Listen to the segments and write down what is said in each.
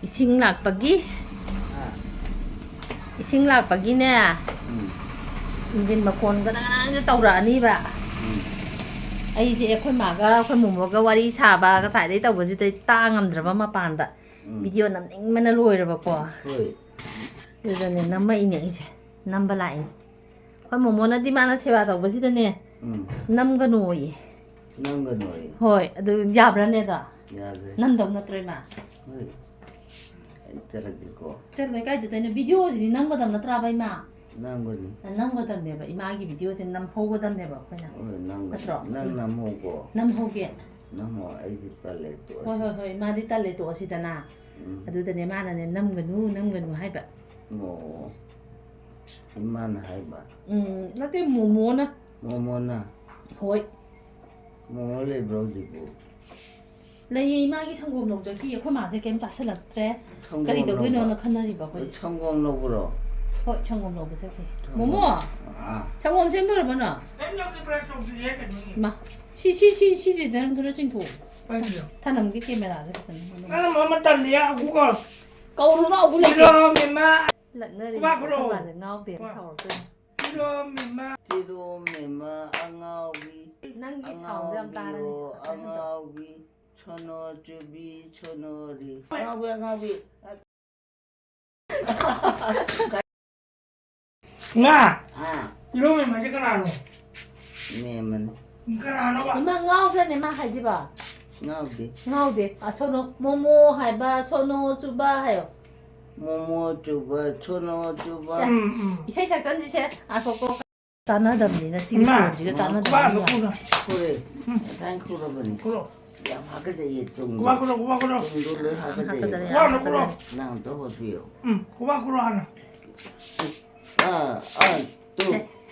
Ising lakpagi. Ising lakpagi nè. Injin makon ka na taurani ba. Ai je akhoi maga akhoi mumoga wari saba ka sai dai tawba ji dai ta ngamdraba mapanda. Video namning mana loiraba ko. Hoi. Yudane namma ine ije. Namba lai. Akhoi mumona di mana sewa tawba ji dane. Namga noi. Namga noi. Hoi, adu yabra ne da. Yabe. Namdam na troi ma. Hoi. Enteragiko. Chal mai kai judane video ji namga dam na trabai ma. Namgani. Namga dam ne ba imagi video ji nam hoga dam ne ba khoina. Hoi namga. Atro. Nang namhogo. Nam hoge. Namho aidi pale to. Hoi ma di tale to sidana. Adu dane mana ne namganu haiba. Mo. Iman haiba. Nate momo na. Momona. Hoi. Mo le brodigo. Lai imagi sangom lok jaki akhoi ma se kem chasalatre. Kari do gino na khanari ba khoi. 청공 로브로. Hoi changom lok ba jaki. Momo. 아. changom sem ber ba na. em nhớ cái plan trong gì hết cái gì Ma. Si je dan kro jing thu. bây giờ Ta nam ki camera de chen. nó mà mình tận địa cũng còn Câu nó bu le. kilo miền ma Lận nơi đi. Ba kro. Ba je ngao tiền chao de. kilo miền ma 티로 메마 앙아위. Nang gi chao de am ta ra ni. 앙아위. 천어주비 천어리. 앙아위. nga 아. kilo miền ma chứ cái nào rồi 메만. cái nào nó bạn Ima ngao ra ne ma hai ji ba. 앙아위. Ngao de. A sono momo hai ba sono chu ba hai yo. 모모주바 천어주바. Isai chak chan ji che. A ko ko. Tana dam ni na si Ma. ko ji ga tana ba dam nó ni. cũng rồi 그래. 땡크로버니. kilo 야 하거든 좀. ba kilo 정도를 하거든. ba nó kilo 나도 호주요. ba kilo 하나 아, 두,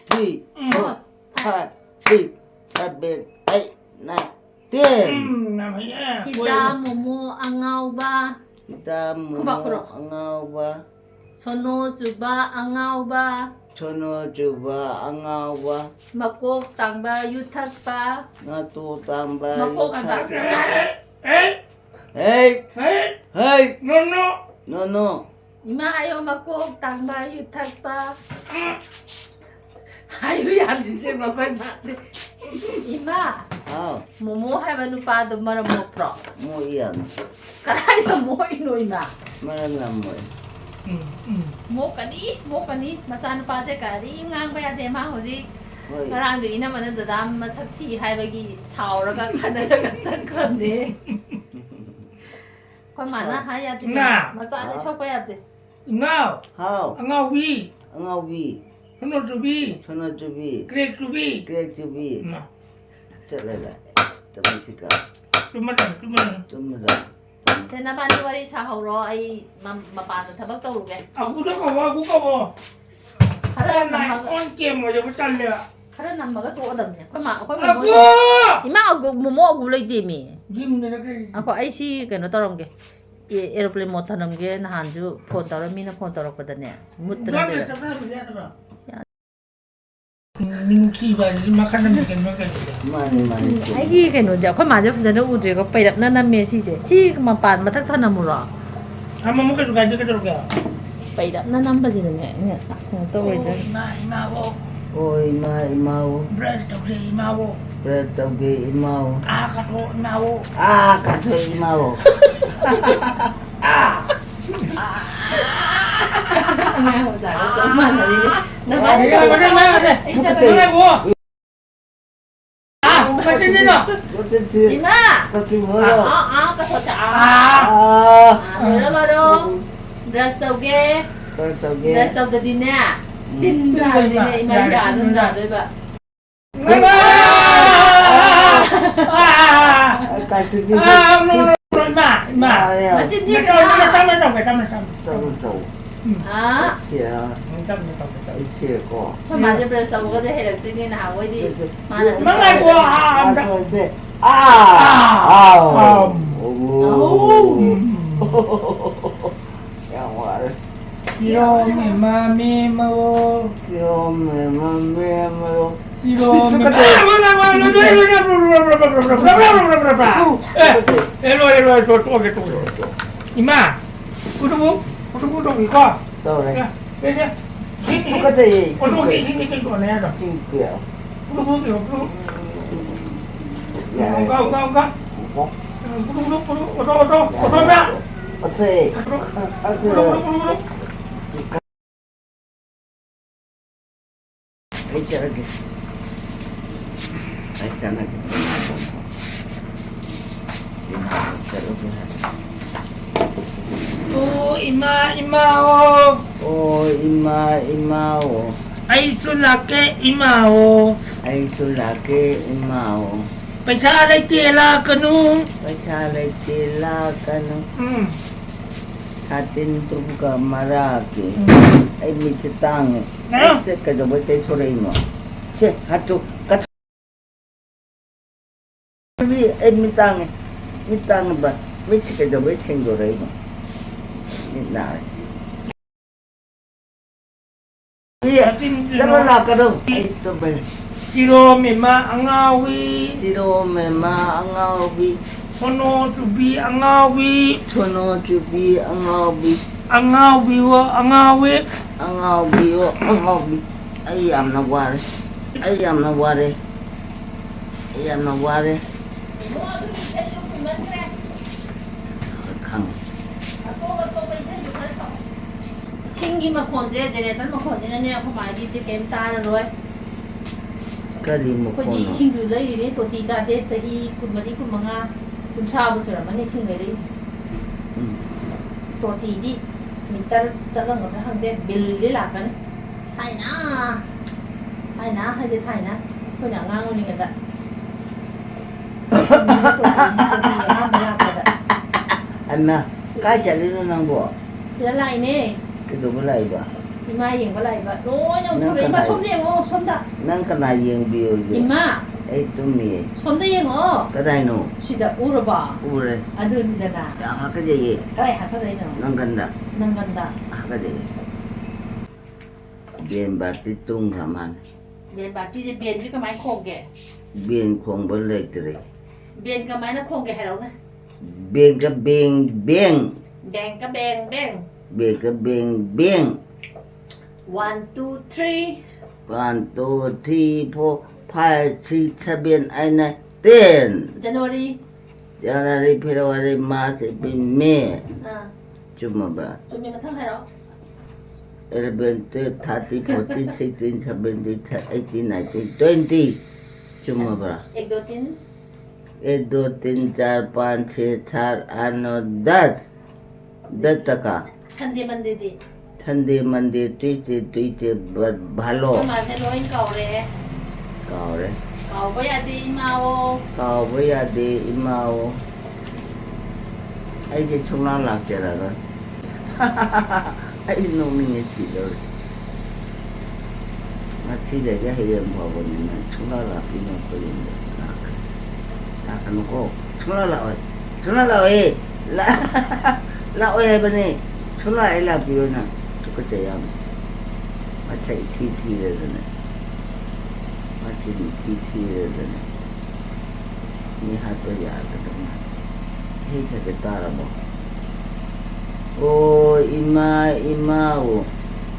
셋, Ho. 팔, 십, 사백, 아이, 나, 땡. làm vậy á Kita momo angao ba. 그다음 쿠바, 쿠로. 앙아오바, Sono chu ba angao ba. 천어주바, 앙아오바, Makok tang ba yuthak ba. 나또 담바. Makok ba. ê 에이, ê 헤이, nó 너너. Ima ayo makok tang ba yuthak ba. Ayo ya ji se ma koi ma se. Ima 아, momo hai ba nu pa do mara mo pro. 뭐야? Karai da mo ino ima. 말하면 뭐? Mo kani macha nu pa se ka ri ngang ba ya de ma hoji. 뭐야? Ngarang du ina mana da dam ma sakti hai ba gi chao ra ga khadara ga sakram de. Koi mana hai ya ji. Nga. Macha de chok ba ya de. ngao 하오, ngao vi 앙아오비, nó chubi 천어주비, kre chubi 그래주비, mà 잘라라. 더미니까 chúng mình 좀더. Se na ba ni wari sa ho ro ai ma pa da thabak to ru ge. à cũng có bò Khara này nam ma con kem mà cho chân lẹ khara nam ma ga to adam ne. Koi ma koi à mo. cô Ima agu momo agu lai de mi. gym này là cái Ako ai si kano tarong ge. Aeroplane mo thanam ge na han ju phone taram mi na phone tarak pada ne. Mut đó tram là de. tập ra rồi đó mình chỉ bảo mà khăn mình cái 많이. Ai gi kano ja koi ma ja phasa na u de ko pai rap na nam me si je. Si ma pan ma thak thanam ro. à mà một cái cái Pai rap na nam ba ji ne. Ne to wei de. ima vô 오, 이마오. breast trong gì ima vô 그래, 저기 이마오. à cắt vô ima vô 아, 가서 이마오. Nga ho ja ko ma na ni. Na ba đây đây đây đây đây vô à cái gì nữa 어쨌든, Ima. 어쨌든 뭐야? Ka tho cha. à Maro maro. Dress tau ge. 그래, 저기. Dress tau da din ne. Din ja ni ne ima ya dun da de ba. 가지고. à mà Ma chin thi cái ka. tâm nó 또, Ah. 야, 이시고. Thôi mà cho bây giờ có thể được tự nhiên nào quay đi mà là nó lại của à 그래서, 아, 오. 양말. kilo mì mà vô 귀여워, kilo mì rồi rồi rồi rồi rồi rồi rồi rồi rồi rồi rồi rồi rồi ima 오토부동이가 đâu đây 그래 nó có gì 오토부기 생긴 거 내가 xin kiểu 오토부기 오토 dạ 가 có 오토나 có gì cái chợ kìa cái chợ này 오 이마오 ôi ima imao 아이술라게 이마오 anh chú là cái imao ไปชาอะไรเตียลากระนุง cái cha lại chỉ là cái nó hatin tu ka maraki ay mitang ay ka do ba tay sore mo se hatu kat bi ay mitang ba mit ka do ba cheng do re mo ni na bi dalo la ka do ay to ba 시로 미마 앙아위 tiro me ma angao bi 호노 주비 앙아위 chono chu bi 앙아위와 앙아위 angao bi o angao bi ayam na ware ayam na ware ayam na ware khang 신기 마콘제 제네들 마콘제는 코마디 지겜 따르로이 kari mo 코디 kono 싱주 레이리 토티 가데 사히 군마디 군망아 군차부 저라마니 싱레리 토티디 미터 자랑 거 한데 빌리 라간 타이나 하제 타이나 그냥 앙오니 게다 anna ka chali no nang bo 슬라이네 ke do balai ba 이마 잉 발라이 바 노냐 우리 이마 손대 어 손다 nang kana yeng bi o je 이마 ai tu mi 손대 잉어 ka dai no 시다 우르바 ure 아두니다나 ya ha ka je ye 그래 하다 자이노 nang ganda 난간다 ha ka je bien ba ti tung ha man 벤 바티지 벤지 그 많이 콩게 bien khong ba le tre 벤 그 많이 콩게 해라오네 bien ka beng beng 뱅까 뱅뱅 bien ka beng beng 1 2 3 1 2 3 4 5 6 7 8 9 10 자누아리 January, February, March, April, May. 어 Cuma berapa? 좀이 같은 해라 11, 12, 13, 14, 16, 17, 18, 19, 20. Cuma berapa? एक दो तीन 1, 2, 3, 4, 5, 6, 7, 8, 9, 10. 10 taka. Sunday Monday दी Sunday, Monday, Tuesday, balo. मासे लोइन Kaware Kau re. कावबो यादी इमाओ Kau boleh ada imau. Ai je cuma lak cara kan. Ai nomi si dor. Masih dah hayam bawa ni. Cuma lak ini apa ini. Tak kan kau. Cuma lak oi. Cuma lak oi. Lak oi apa ni? Cuma lak biar na. Tu kecayam. Macam iti dah ni. Macam iti dah ni. Ni hatu ya kadang. Hei kata tara mo. Oh imau.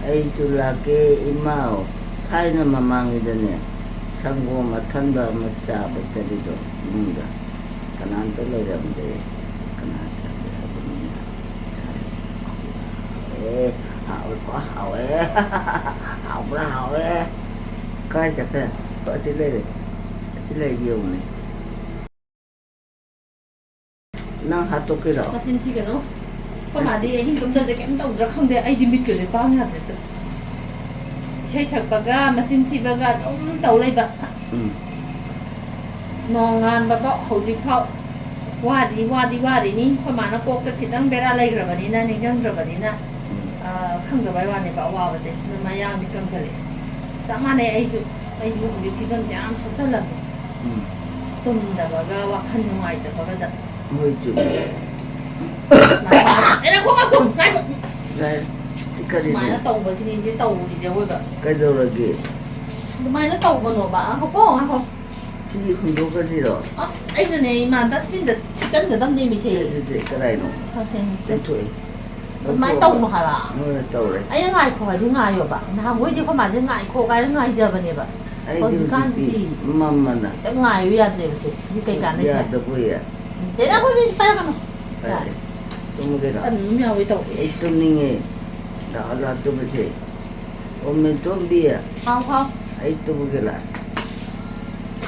Ai sulake imau. Thai na mamang ida ne. Sanggo matanda macha bacha dito. Munda. Kanan to le ram de. Kanan ta de abunina. Hao ko hao Hao bra hao Kai chặt ra. Có chỉ lấy nhiều này. Nó hạt tốt cái đó. 같은 티게로 코마디 힘금 자제 겜 떠우라 칸데 아이디 밑게 빵야 됐다 쉐이 착바가 마신 티바가 좀 떠올라이바 농안 바바 호지파 와디니 코마나 꼭게 기당 베라 라이그라바니나 닝장드라바니나 칸가바이 와네 바 와바세 너마양 밑금 잘래 자만에 아이주 우리 기금 ям 속살라 tum다바가 와칸 용아이다바가 Hơi chịu. Đây là không có cùng, này cũng Đây, cái gì Mai nó này? tàu vào xin đi tàu thì sẽ vui vậy. Cái đâu là kìa? Mai nó tàu vào nổ bả không có không? Chứ không có cái gì rồi. Anh này mà ta xin được chân được tâm đi mình chỉ. Cái này nó. Ok. Cái tuổi. 그만 똥노 하라. 떠오래. 아니 ngài khỏi đi ngài rồi bạn. Nào mỗi đi không mà chứ ngài khô cái ngài giờ bên này bạn. 거기까지. 엄마나. ngài 위야 돼. 이 cái này 야, sẽ. 너 뭐야? 제가 거기 빨리 가면. 빨리. 또 뭐게라? 분명 왜 또. 이또닝에 나라 또 뭐지? 오면 또 비야. không. 아이 또 뭐게라?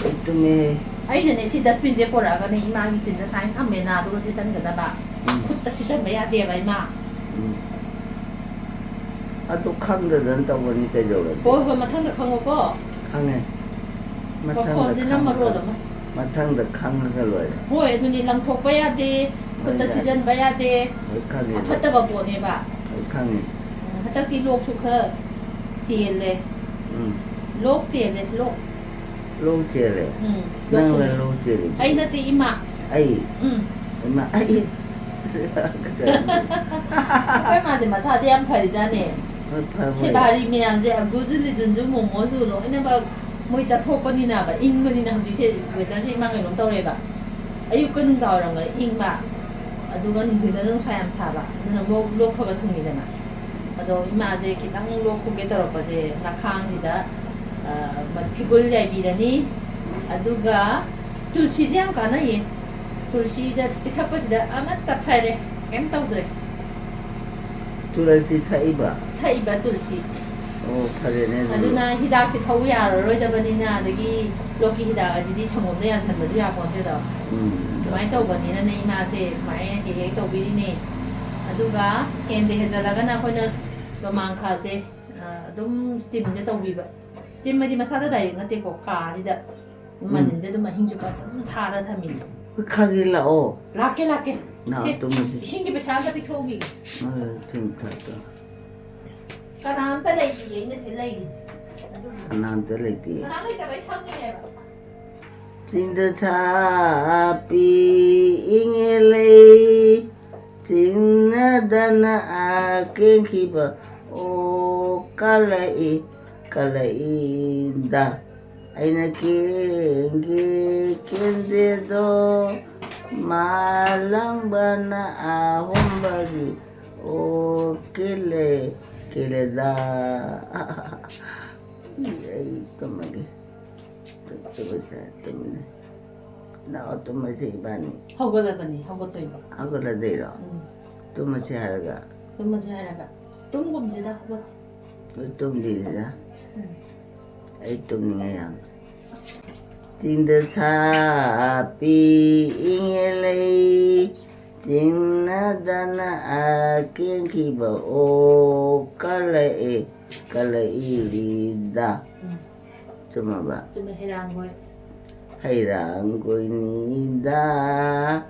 이또메. ấy này xin dustbin chế của cái này mà mình chính là sáng thăm mẹ nào tôi sẽ sẵn cái đó bạn. 그때 시즌 매야 돼 봐이마. 아또 강도 된다 보니까 저거. 뭐 마탕도 강고 강해. 거기는 말로도 마탕도 강하게 로야. 뭐에 눈이 랑톡 봐야 돼. 그때 시즌 봐야 돼. 강해. 하다 봐 보내 봐. 강해. 하다 뒤록 수크라 지엘레. 록 지엘레 록. 로제래. 나는 로제래. ấy nó tí mà. 아이. 엄마 아이. 얼마 전에 사대한 팔이잖아. 제발이면 이제 무슬리 전주 뭐 뭐수로 이제 뭐 이제 토건이나 봐 인근이나 혹시 외달시 망을 좀 떠래 봐. 아유 끄는 거랑 거 인마. 누가 누구는 사람 사봐. 너는 뭐 로커가 통이잖아. 아도 이마 이제 기당 로커게 떨어까지 나캉지다. 뭐 피골 야비라니. 아두가 둘시지양 가나 얘. 둘시다 이탁까지다 아마따 팔에 엠 떠드래. 둘이 사이바. 타이바 둘시. 팔에는. 아두나 히닥시 타우 야로로이다버니나 아기 로키 히닥아지디 성원도 양산도 야본데도. 그만이 떠버니나 내 이마세 스마에 헤헤 떠비리네. 아두가 헨데 해자라가나 코는 로망카세 좀 스팀제 떠비바. 스팀마디 마사다 다이 나테 고카지다. 만인제도 마 힘주가 타라 타미니. 가길라 라케 나 또 뭐지? 신기비 살다 비켜오기. 괜찮다. 까나한테 레이디 이네 실레이디. 나한테 레이디. 까나한테 왜 상이해 봐. 진드차비 잉엘레이 진나다나 아켄키바 오 칼레이다. Aina kendedo malang bana ahom bagi o kele da ay tumagi tumagi na otomasi bani 허거다 버니 허거도 이거. agora deiro tumasi haraga 좀 잘해가. 좀 검지다 허거지. tumdida ay tumninga Tindasapi ingelay Tinadana aking kiba o kalairida. Sumaba. 좀 해랑 거야. Hayrang ko inida.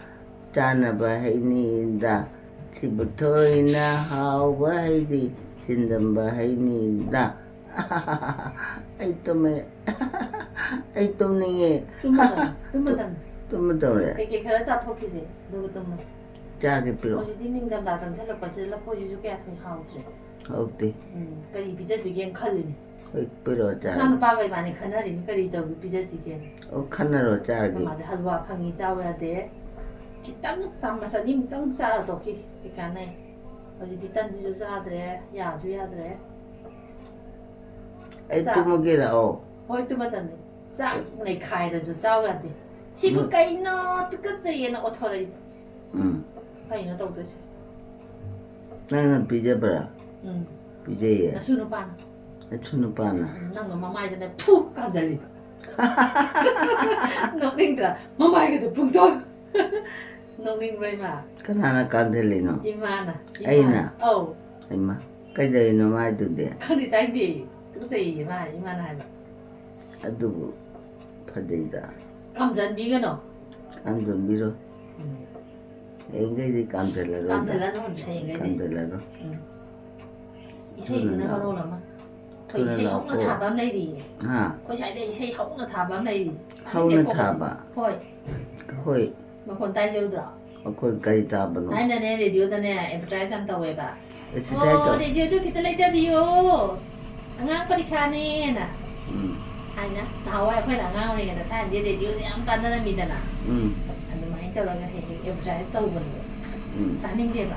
Sana bahay nida. Si Butoy na hawahay di. Sindang bahay nida. Ay tumningi. tummadore. 이게 그래 자 토끼지. 누구 tummas. Jagi pilo. 어제 닝닝담 나장 찰럭 빠지 라 보여주게 하는 하우지. Hauti. 그리 비자지겐 칼리니. Hoy pilo jagi. 산 바가 많이 가나리니 그리 더 비자지겐. O kanaro jagi. 맞아 할와 팡이 짜워야 돼. 기땅 삼마사 님땅 싸도 기 이까네. 어제 뒷단지 좀 싸드래. 야 주야드래. Ay tumugira o. Ôi tôi bắt đầu sao này khai rồi sao vậy thì chỉ có cái nó tức cái gì nó thôi phải nó đâu được Nang pija bara. Pija ya. nó suy nó pan Chunu pana. năng nó mamai cho nên phu cam giờ gì nó đinh ra mamai cái từ thôi nó đinh rồi mà Kanana kandelino. imana Aina. oh Ima. Kay dai no mai tu dia. không đi trái đi cái gì mà imana hay mà Adubu. Padida. cam giờ bí cái nó Kamdon biro. Engay di kamdelaro. cam giờ là nó thành cái gì Kamdelaro. xây cho nó bao lâu lắm thôi xây hỏng nó thả bám đây đi Ha. có chạy đây xây hỏng nó thả bám đây đi Hong na thaba. thôi Hoy. mà còn tay rêu rõ Akon kay taba no. này nè radio ta nè advertise am tàu về bà Ito oh dito. radio tu kita lấy video ngang parikha nè nè ai nè tàu ai phải là ngang này nè ta dia radio si am tan na mi nè anh mà anh tàu là cái advertise tàu bên ta ninh dia bà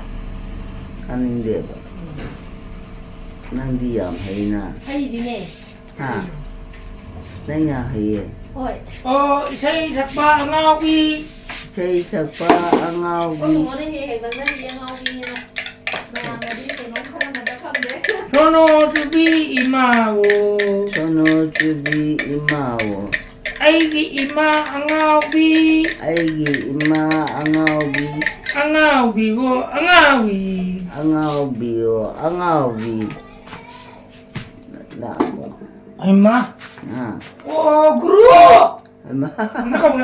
타는데 봐. 난디 양 해나. 하이디네. 하. 내가 해. 어이. Isay sakba angawi. 제이 작바 Có 앙아우기. một món này bằng cái gì ngon đi nè. Mà đi thì nó không mà không đấy. Sono jubi imawo. 천호주비 이마오. Aigi ima angawi. 아이기 이마 앙아우기. Angawigo angawi. 앙아우비요 앙아우비. 나 뭐. Ima. 아. Guru. 엄마.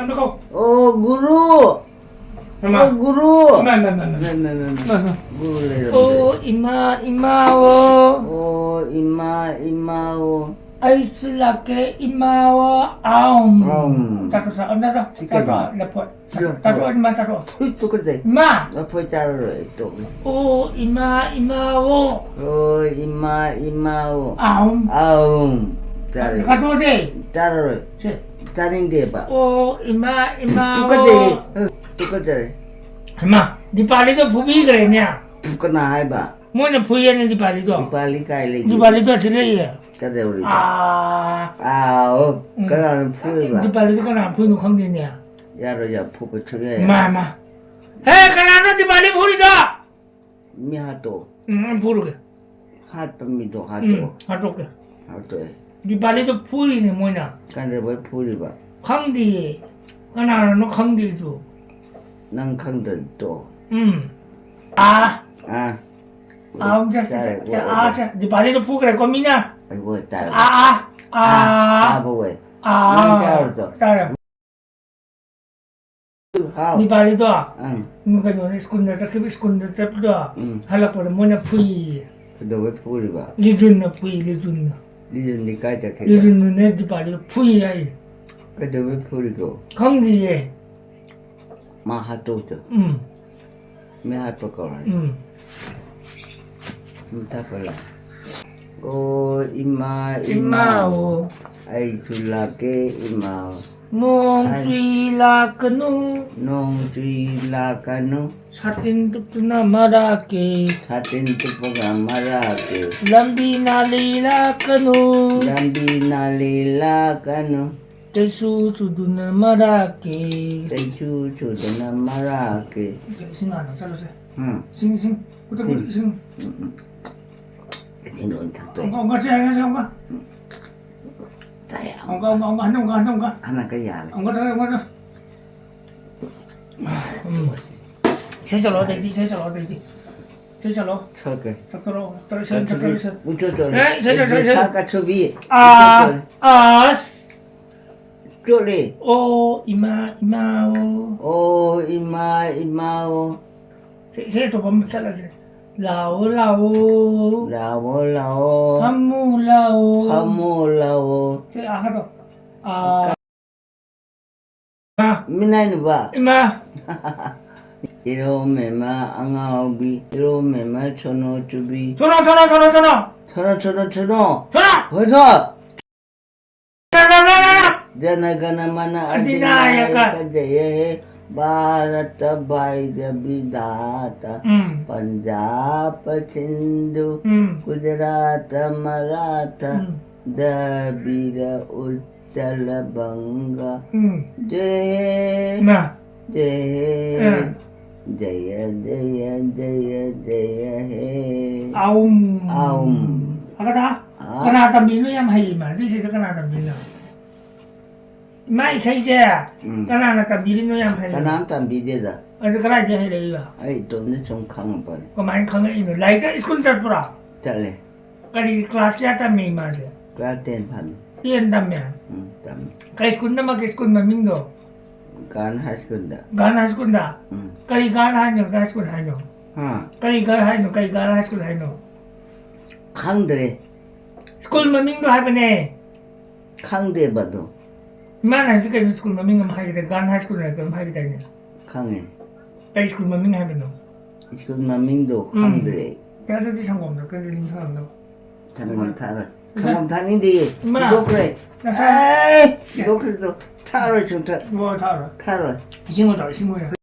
Nako. 오 구루. Ima. 오 구루. Ma. 네네네. 구루래. Imawo. 오 이마오. Aislake imawo aum. Aum. Tato sa onda to. Sige. Tato lepot. Sige. Tato ma tato. 또 그래. Ma. 아포 자르래 또. Imawo. 오 이마오. Aum. 아웅. 자르. Tato je. 자르래. Je. 자린데 봐. Imawo. 똑같이. 똑같이. Ma, di pali to phubi kare nya. 똑같나 해봐. Mo na phuya ne di pali to. 빨리 가야지. Di pali to chile ye. 가자 우리. Ah. 아오. 그다음 Di 푸가. pali to kana phu nu khang de nya. 야로야 푸고 쳐야. Ma. Hey, kana no di pali phuri to. 미하도. Phuru ke. 핫밤미도 하도. Hato ke. 하도. Di pali to phuri ne mo na. 간데 왜 푸리 봐. Khang di. Kana no khang di ju. 난 강들 또. Ah. 아. Aum ja. Di pali to phu kare ko mi na. 아이고 딸. Ah. 뭐왜? Ah. Tara. 하우. Di pali to. 응. Nunca no school na sakib school na tap to. 응. Halak pa mo na phui. 근데 왜 푸리 봐. Lijun na phui, lijun na. 니는 니까 저렇게. Lijun na ne di pali phui ai. 근데 왜 푸리고? Khang di ye. 마하도도. 미하도 거라. 타발라. 오 이마오. 아이 줄라게 이마오. Nong sui la kanu. 농쥐라가누. Satin tup tu na marake. 사진 뚜뽀가 말하게. Lambi na li la kanu. 담비 날리라가누. Tesu sudu na marake. 대추 주드나 말하게. Sing ano, salo se. 응. Sing. Kuta sing. 이런 탁도. Ongka siya, ongka. 다야. Ongka. 하나 그야. Ongka tara. Saya chalo dai. 저게. Takaro. Tara. 우쩌쩌. 네, 저. 사가 초비. As. 쪼리. Imao. 오 이마오. Saya to pam chala se. Lao. 라오. Hamu lao. 하모라오. Saya ahado. 미나이는 봐. Ima. 이로메마 앙아오비. 이로메마 천호주비. Sono. 천호. Sono. 벌써. Na. जनगणमन अधिनायक. अधिनायक जय भारत भाग्य विधाता पंजाब सिंधु गुजरात मराठा द्रविड़ उच्चल बंग जय जय हे Aum. Akata. Kana tambino yam hai ma. This is kana tambino. Mai sai je. Kana na tambino yam hai. कनाम तंबी दे दा Ado kana je hai dei ba. आई तुमने चुम खांग पर Ko main khang ino. Lai ta school tat pura. चले Kali class ya ta me ma je. Class 10 फन Tien tam ya. तम Kai school na mag school ma ming do. गान high school दा Gana school da. Kali gana hai no, gana school hai no. हाँ Kali gana hai no, kali gana school hai no. खांग दे School ma ming do hai ba ne. खांग दे बदो Mana sih kai school ma ming ma hai de gana high school hai kam hai de ne. खांग है Kai school ma ming hai ba no. School में मिंग दो खांग दे Kaya ito di siyang gomdo, kaya di siyang gomdo. थांगम थारा थांगम थानी दे 마. दोकरे ए दोकरे तो थारो 좀 Wow, tara. थारो Isin mo daw, isin mo yan.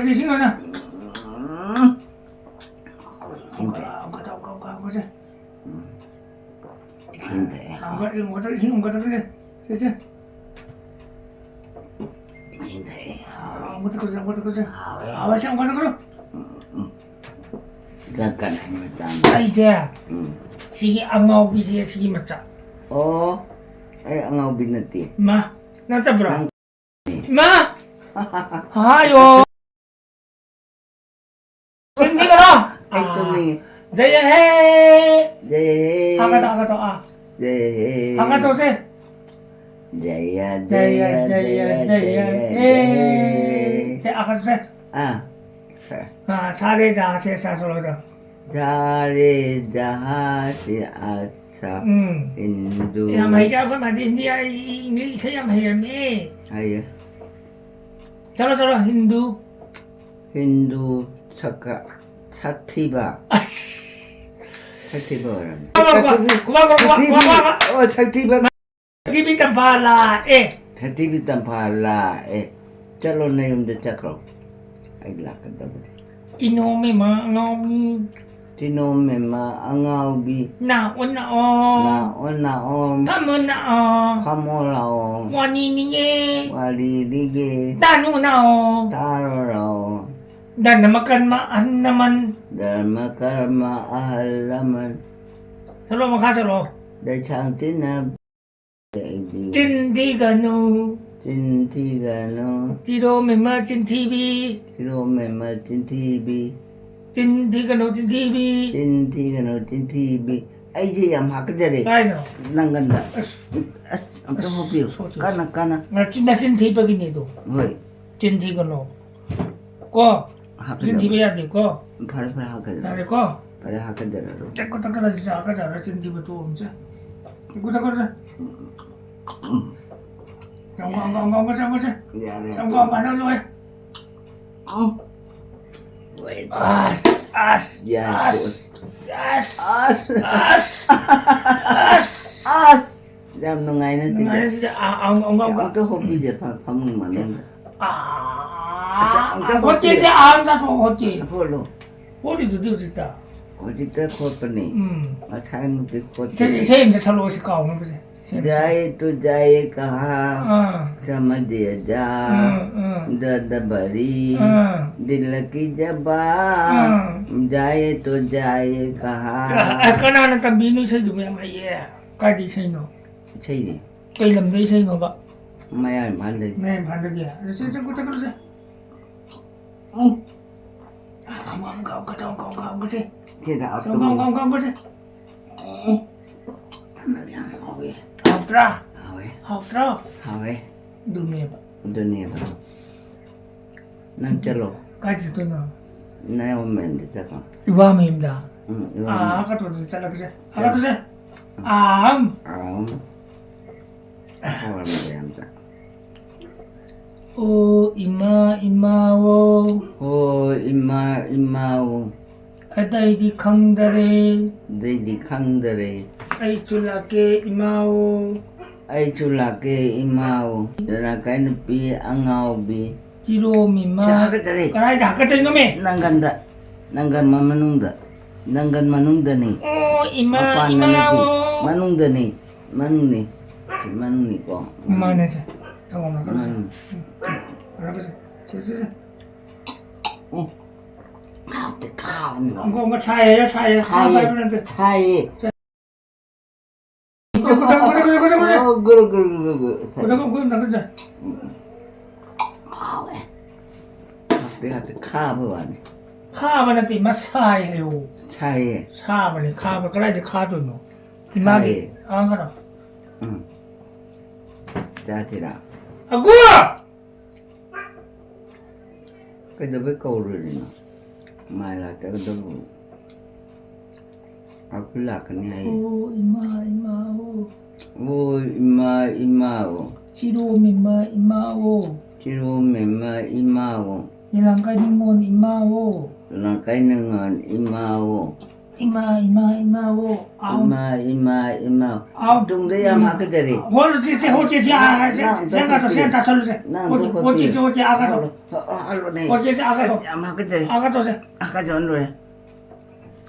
Isin mo na. 힘대. 그지. 힘대. 이거 가자 이거 가자 그래. 그지. 힘대. 그지. 아버지 가자 그래. 잠깐 힘다. 아 이제 시기 안마오 비시에 시기 맞자. Ang ako binati. 마 나타 브라. 마. 하요. 신디가라. Ito ni. 자야해. Jaya. 아가도 아. Jaya. 아가도 세. Jaya. 자야. 제 아가도 세. Ah. 아 잘해자 세사로다. Dari dahati asa Hindu. Ya mai cha con mà thì India English sẽ làm hiểu mẹ. Ay, Chalo Hindu. Hindu saka Sativa. 아. Sativa orang. Kumaga. Oh, Sativa. Gibi tampala Sativa tampala. Chalo na yung detakro. Ay lakad daw. Kino me ma ngomi. Tino mema angaw bi Na o. na on Pamo na o. kamola on Wani niye. wali lige Tanu na o. taro raw Dan namakan maan naman. dharma karma ahalaman Salo makasalo. dachang tinab Tindigano. tintigano Tiro me ma TV. tiro mema tintibi Tindigano TV. tintigano tintibi ay jayam hakdare Ay no. nangganda ang tahopyo kana 나 TV baginido. hoy Tindigano. Ko. hakdare TV 해야 돼. 거. pare hakdare 나를 거. pare hakdare 떼고 닦아라 진짜 아까 전에 TV 또 언제? 이거 닦아라. 영광 거자. yare 영광 많아 해. wait 아스. ya jam nungai na sila 나 진짜 엉엉. ang to hobi dia pamung manong 어째지 안 잡고 어째? holo 머리도 되었다. odita ko pa ni masay mo di ko 제 이제 살로 오실 거 없는 거지. jai to jai kaha sama dia ja dadabari dilaki jaba jai to jai kaha 아까는 딱 민우 세도 왜 말이야. 까지 세노. chai cây lầm dây xây mà vợ maya man de này phản được kìa rồi sẽ có chắc sẽ không có gì kira auto không có gì hawe học ra hawe đừng nè dunia ba nang chalo cái gì tôi nói na omen de ta ka 이와 메입니다 iwan 아까 또 잘라 그래 아까 또 암 Orang yang tak. 오 이마오 Oh, imau. 아다이디 강다레 Di kang dari. 아이줄라게 이마오 Ay chulake imau. Darakan pi angau bi. 지로 미마 Siya dari. 까라이다 아까 전 놈이 Nangganda. Nanggan mamanungda. Nanggan manungda ni. 오 이마 Apaan na ni? 이마오 Manungda ni. Manung ni. Manung ni ko. 엄마는 잠깐만 그러자 Manung. 알아보자 됐어 Kau ni. 뭔가 차예요 차예 차바이브는데 Hai. 고자 Oh, guru. 고자 그러자 Hati kabuan. 카바는데 이마 차예요 Chai. 차바니 카바 그라이드 카도노 이마기 안 가라 Jatira. 아구 Cái đó với câu rồi nó mai là cái đó aku là cái này 오 이마오 vô imao 지로 미마 이마오 chiro mema imao 이랑가니몬 이마오 là cái ngon imao 이마오 아우 imao 아우 trong đấy em học cái gì 호르지 생각도 생각 철로세 호지 아가도 alo này 호지 아가도 em học cái gì 아가도 세 à cái chọn rồi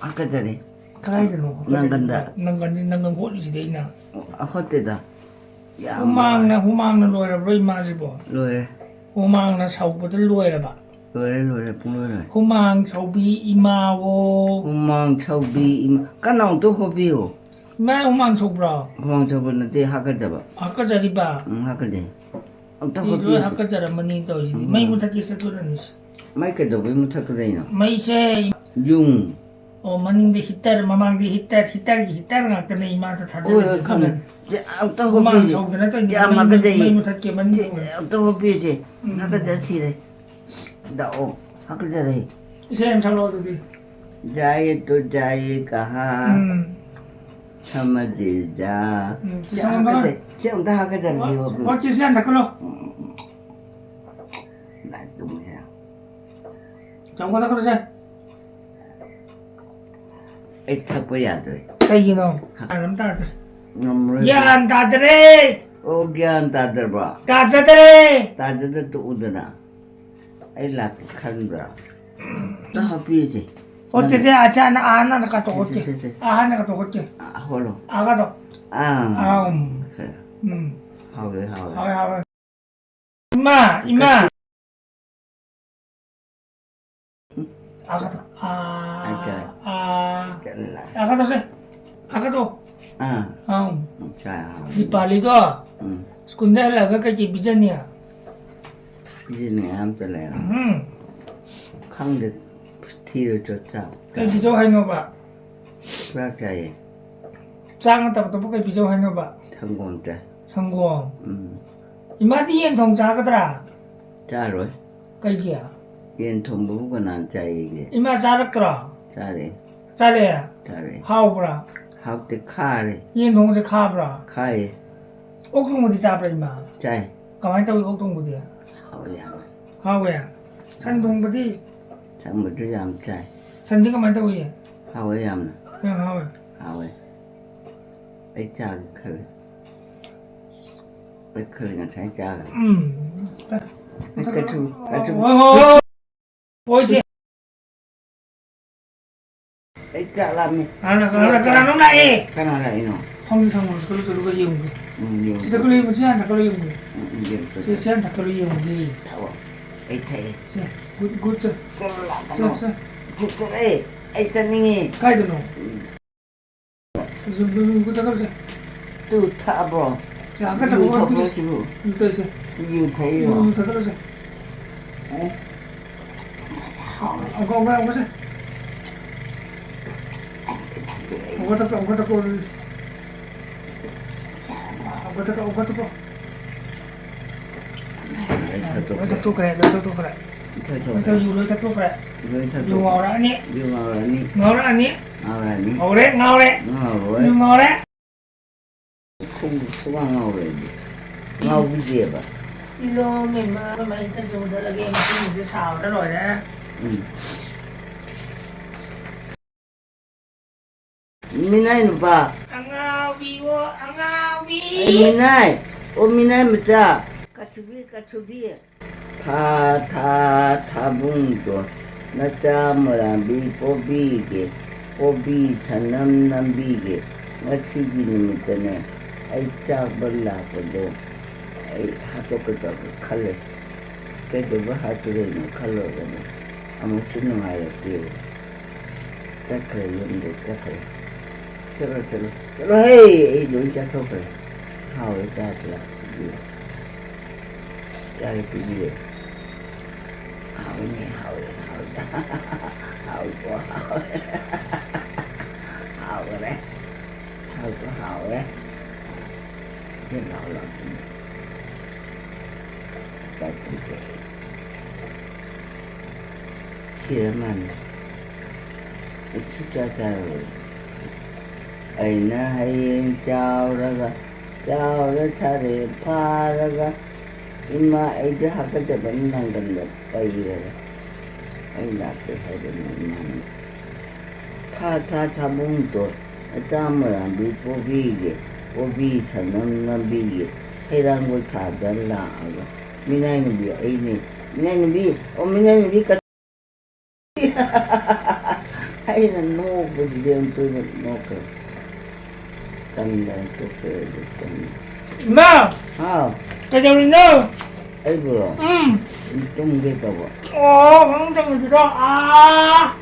아까 전에 가야 되노. 난간다. 난간 홀리시대 있나. 헛되다. 야, 후망나 로이라 이마지보. 로에 후망나 사우부들 로이라 봐. 로에 부모를. 후망 사우비 이마고. 후망 차우비 까나운 또 호비요. 마 후망 사우브라. 후망 차우비는데 하가 잡아. 아까 자리 봐. 하가 돼. 또 이 호비. 로이 아까 자라 머니 또 이제 마이 못하게 세토라니스. 마이크도 왜 못하게 되나? 마이세 융. 머니인데 히타르 마망디 히타르 나한테 이마한테 다 잡았어. 가면 이제 또 후망 호비. 사우드나 또 야, 막근데 마이 못하게 머니. 또 호비지. 하가 되지래. 나오 하가 되래. 이셈 잘 얻어디. 자예 또 자예 가하. 참아지자. 기상한다. 지금 다 하게 되는 거. 어찌 시간 다 끌어. 나 좀이야. 정거 다 끌어자. 이 탁보야 돼. Kino, alam tayo. 너무. Yan, tadre! 오기한 다들 봐. Tadre! 다들 또 오더나. 이 락이 간다. 또 하비지. Ote siya, acha na ana nakatukot ki. Aha nakatukot ki. 아 홀로. Aga to. 아. 그래. 하we. Okay, okay. Ima! Aga to. 잘라. Aga to siya. Aga to. 아. 자. Di pali to. Skunda halaga kay kibijan niya. 이제는 안 잘라요. 강대 티를 줬다. Kay bijaw hay no ba? 그렇게 Saan nga tapos kay bijaw hay no ba? 성공자. Sangguang. Ima di yan tong sa katra. 잘로. Kay kiya. 얘는 돈 모으고 난 자에게 Ima sarak kra. 잘해. Sale. 잘해. How bra. 학대 카레. Yan tong sa ka bra. 카에 Ok tong mo di sa bra ima. 잘. Kamay tawi ok tong mo di. 하오야. How ya? San tong mo di? 장모도 얌잘. San di kamay tawi. 하오야나. Yan how. 하오. 애자 그. 그냥 잘 자라. Oh. Oye. 애자 라미. Ana nung na eh. 카나라 이노. Không xong rồi kalau cái dùng. Kita kalau yung siya kalau yung. Siya kalau yung di. 타워. 애타에. Siya. Good siya. 끌라가노. Siya. 진짜에 애타닝이 Kaya doon. Yung good ako siya. 또 타버. Siya agad ako ang bilis. 타버지고. Ito siya. 유타이요. Yung tagalo siya. Ako siya. Ang gata ko. Ito kaya. Ito yung luto ko kaya. Yung ngora ni. 아라니. Ngore. 나오래. Yung ngore. 콩 소방 나오래지. 나오기지 해봐. Silo may maitan sa mga lagi ang sinigil sa ako na na. 미나이는 봐. Ang awi! 아이 미나이. 오 미나이 맞자. 까추비. 다붕도. 나짜 뭐라비 뽀비 산남남비게. 나 치기는 있더네. 아이 짝벌라고도. 아이 하도그도 칼레. 그래도 뭐 하도되는 칼로거든. 아무 주는 알았지. 짝그래 용도 짝그래. चलो हे लोन क्या तो करे हाँ वो चाय चला चाय पी लिए हाँ नहीं हाँ ये लाओ चाय पी के 시에만 익숙하다고 아이나 하인 짜오라가 차례 파라가 이마 아이들 학교때 만난 건데 빠이래라 아이나 그 하이는 타타 자봉도 짜무랑 비뽀비게 뽀비 산남남비게 해랑 걸 다달라고 미나이는 비 아이니 미나이는 비 미나이는 비 아이 Ayun ang nukod, hindi ang tulad nukod. Tanda ito pwede tanda. Ma! Ah, Kaya rin na! ay bro, itong kita ba? Ang tango dito. Ah!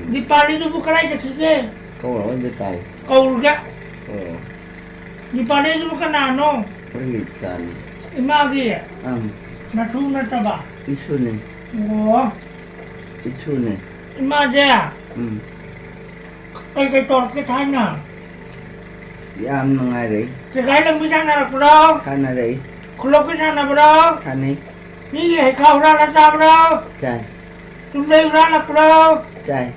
Di pali itu bukan aja sih. Kau lawan dia tahu. Kau juga. Oh, Di pali itu bukan ano. pergi sana. Imagi ya. Nasu na taba. Isu ni, Oh. isu ni. Imagi ya. Kay tor ke thana. Yang mengarai, Segala lang bisa na bro. sana rai, Kulo ke sana bro. sana Ni hai kau ra la ta bro. cai, Tumlay ra la bro. cai.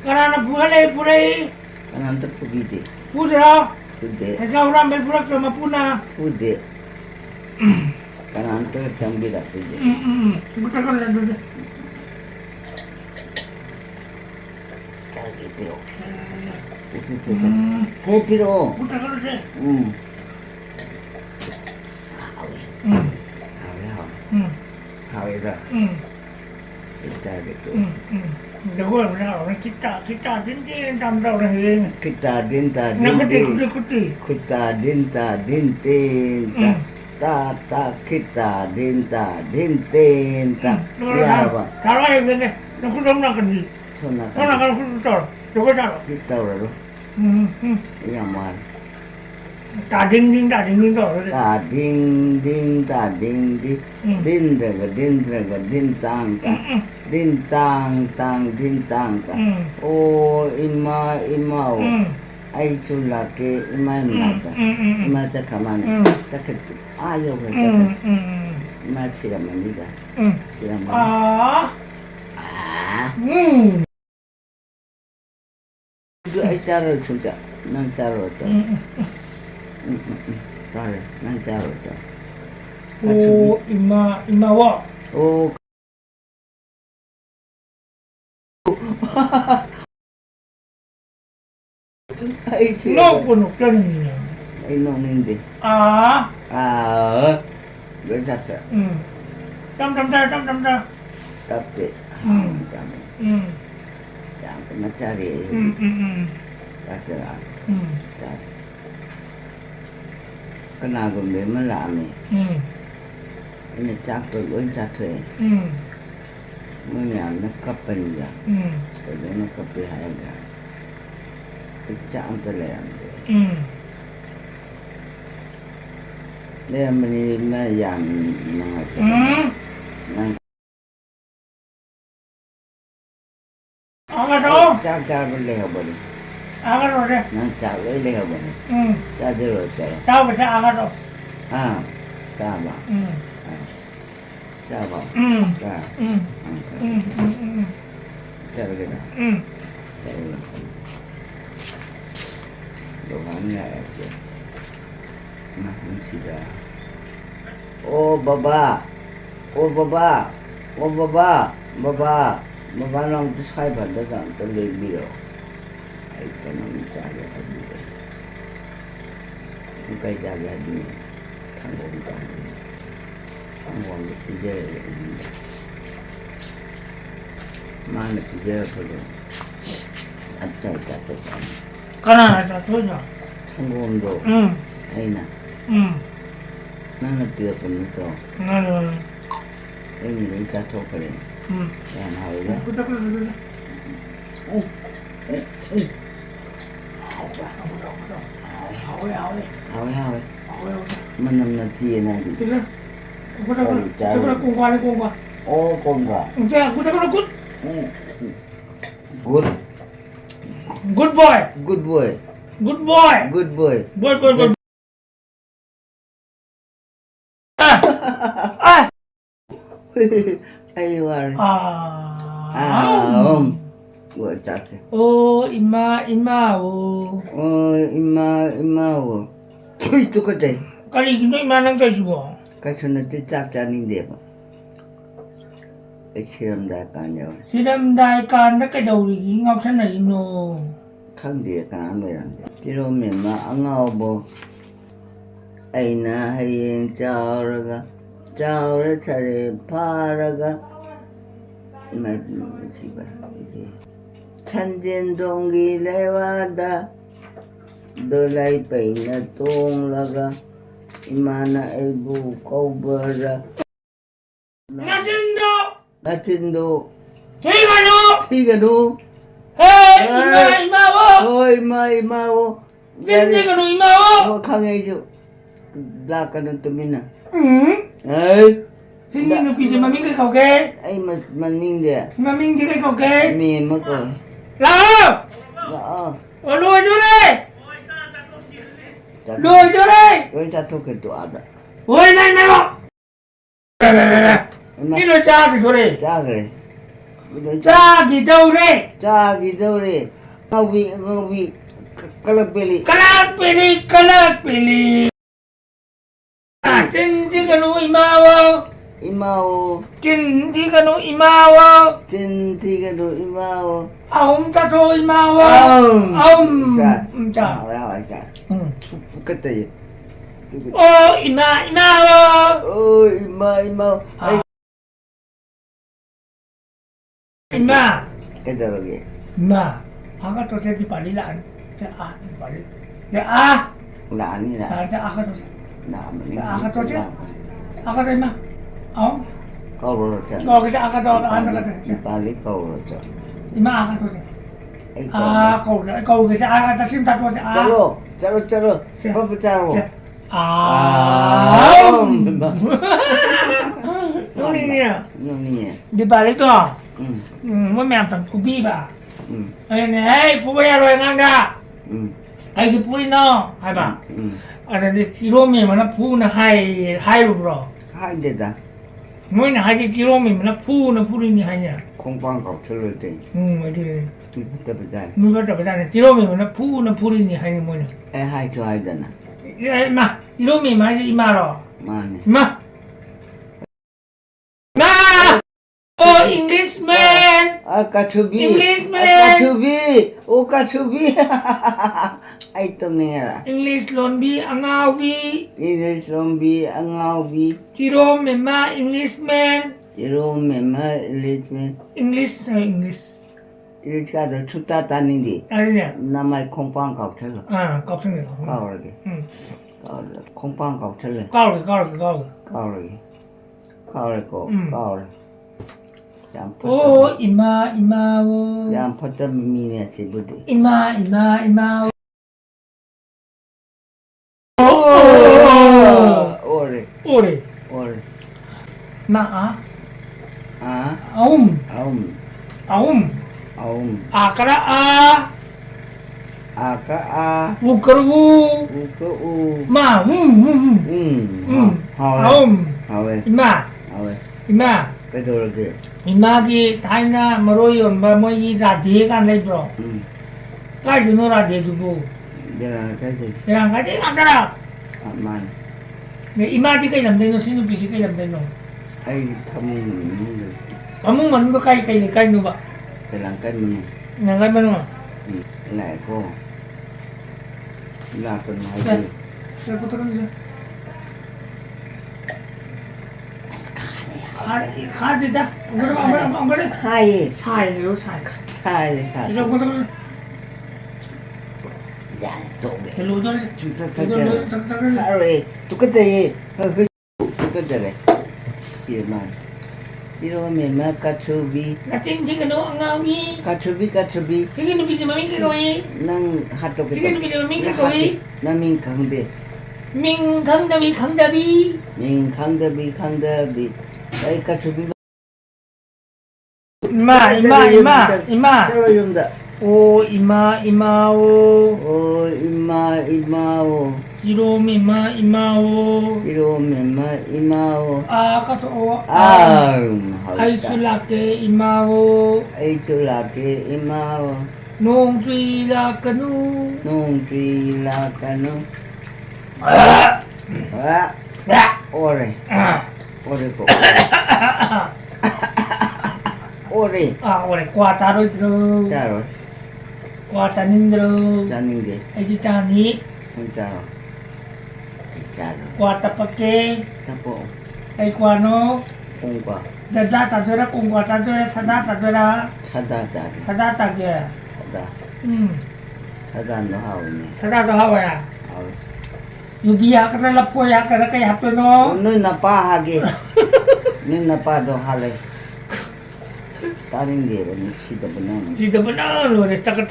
Karena buale pulai. Kanan pergi je, Pudra. kude, Hai kau ra mel pula ke mapuna. kude. Kanan cambil aku je. Betul kan dulu. Cari piro. Itu susah. Saya piro. Betul kan dulu. Hawe dah. Kita gitu. Jago benar orang kita dintin tam dah orang ini. Kita dinta Nak dinti. kuti. Kita dinta dintin. Ta ta kita dinta dintin. Ta. Ya apa? Kalau yang ini, nak kudu nak ni. Sona. Kau nak kalau kudu tor. Jago tar. Kita orang tu. Yang mana? Tak ding tor. Ta ding ding ta ding ding. Din daga din tang ta. Din tang tang din tang ta. Oh ima o. Ay sulake ima nata. Ima ta kamane. Ta ket ayo ba ta. Ima sila manida. Sila manida. Itu ay caro juga. Nang caro ta. Sorry, nang caro ta. Oh, ima wa. Oh. Ay No kuno kan. Ay no hindi. Ganyan siya. Tam. Tapi, kami. Yang pernah cari, tak kira. Kenagum dia melami. Ini cakap, cakap. Menyan nak kapan dia? Kalau nak kapan harga, cakap antara yang dia. Dia menerima yang mengatakan. Cakap boleh apa ni? Nang cakap boleh apa ni? Cakap dulu cakap. Sama. Sama. Cakap kita. Doangnya aja. Nah, sudah. Oh baba nang disay banda kan terlebih. Ay kanang cari hadi. Bukai jaga hadi. Tanggung tanggung. Tanggung kerja. Mana kerja perlu. Ada kata kan. Kana satunya. Tanggung do. Aina. Nana dia pun itu. Ini ni jatuh kali. Yang hawa. Hawa. Mana nanti nanti. Kungkwa. Oh kongga. Good. Good. Good boy. Good boy. Good boy. Good boy. Boy. Aywar. Gua cakap. Oh, ima. Oh. Oh, ima. Itu kata. Kali ini ima nang tahu semua. Kasi nanti cakap ni dia. Siram dah kan jauh. Siram dah kan nak jauh lagi. Ngap sana ino. Kan dia kan ambil. Tiro memang angau bo. Aina hari jauh raga. Jauh cari paraga. Macam siapa? 찬진동기 레와다 돌아이 빼나 동라가 이마나 에부 꼬버라 나진도 나친도 대가노 티가노 헤 이마워 이마오 진지가노 이마워 강해줘 라카는 또 미나 응 에이 진지는 비지 마밍게 거게 ai mà mình để 마밍게 거게 mì mà coi 라오 đó 얼른 줘래 chả 로 줘래 tôi chả thuộc cái tọa đó 왜 나나고 mà 이로 짜기 줘래 cha cái này 짜기 줘래 cha cái dâu này ngao vị calapeli kalakpili 진지가노 이마워 imao 진지가노 이마워 tin thi cái đồ imao 아움자도 이마워 아움자 hỏi sao cái gì 어 이마워 ôi imao ai 이마 cái đồ gì 이마 아가 또 새끼 빨리 안 자, 빨리 자, là như là 자, 아가 또 làm 아가 또 자, 아가 또 이마 câu rồi trời 거기서 아가 또 안 가자 ba lý câu rồi trời 이마 아가 또 자. ấy 아, 거기서 아가 자 심다 또 자. chalo không chalo 아, 형님이야. 형님 네 빨리 또. 응 뭐 맵다 구비바. 응 에이, 부부야로 행한다. 응 아이 뿌리 넣어. 해봐. 응 근데 지로미면 부는 하이로 불어. hai đề ta 뭐냐 하지 지로미면 부는 뿌리니 하냐. không quan học trả lời thì 어디 mình phải tập ra 누가 또 그잖아. 지로미면 부는 뿌리니 하냐 뭐냐. ai hai cho hai đần à 이마, 지로미면 하지 이마로. mà này 이마. 나! Englishman! Kachubi Englishman! Kachubi ô Kachubi ai tâm này là English lonbi angawi. English zombie angao bi Jerome mema Englishman. Jerome mema English English ka da chuta ta ni di 아니냐. na mai không pang học thế rồi 아, 껍질이. cao rồi 응. cao rồi không pang học thế rồi 까오르. cao rồi cô Ừ. cao rồi jam 오, 이마오. jam phata mi ne se budi 이마. ore 오래. ore 나, à 아움. ông 아까라, 아. ka a 우끄르우. u ko u 마, hỏi 아움. hỏi 이마. hỏi 이마. cái đồ là kìa 이마기 다이나 머로이 온바 뭐이 라디가 내줘. 까지노 라디 두고. đây là cái gì 그냥 가지 안더라. mà 네 이마디가 남대노 신우비시가 남대노. ai thăm những người 아무 먹는 거 까이 누가. cái làm cái mình 내가 먹는 거. lại cô là cần hay 네. gì 잘 부탁드립니다. 카드다. 그럼 안 그래? khai 사예요, 사. sai 그래서 부탁드립니다. dạ tội nghiệp 델로저. chúng ta phải chờ 부탁드립니다. rồi tôi cái gì hơi tôi cái gì này gì mà chỉ rồi mình mà kachubi 나 찡찡이 너 안가위. kachubi 찡찡이 비지마 민기고이. năng hạt trong cái 찡찡이 비지마 민기고이. năng mình khẳng định 민강다비 강다비. mình khẳng định đây kachubi 이마. cái nội dung đó 오 이마오. ôi imao 지롬 이마오. Kiro mema imao 아까도 hỏi 아이슬라케 이마오. ai chu là cái imao 농주이라카누. nung truy la cano 아. ore cô ore 아, 올해 과자로 들어. cha rồi 과자님 들어. cha ninh gì 애기 짜니. không cha rồi cha rồi 과따빠게. ta bộ 애기 과노. không quả 자다 자되라 공과 자되라 사다 자되라 차다 자리 사다 자게 차다 음 차다 너 하오네 사다도 하와야 하오 유비야 그래 라포야 그래 그 합도노 너희 나빠 하게 너희 나빠도 하래 다른 게 뭐니 시도 보내는 지도 benar lo deh cakap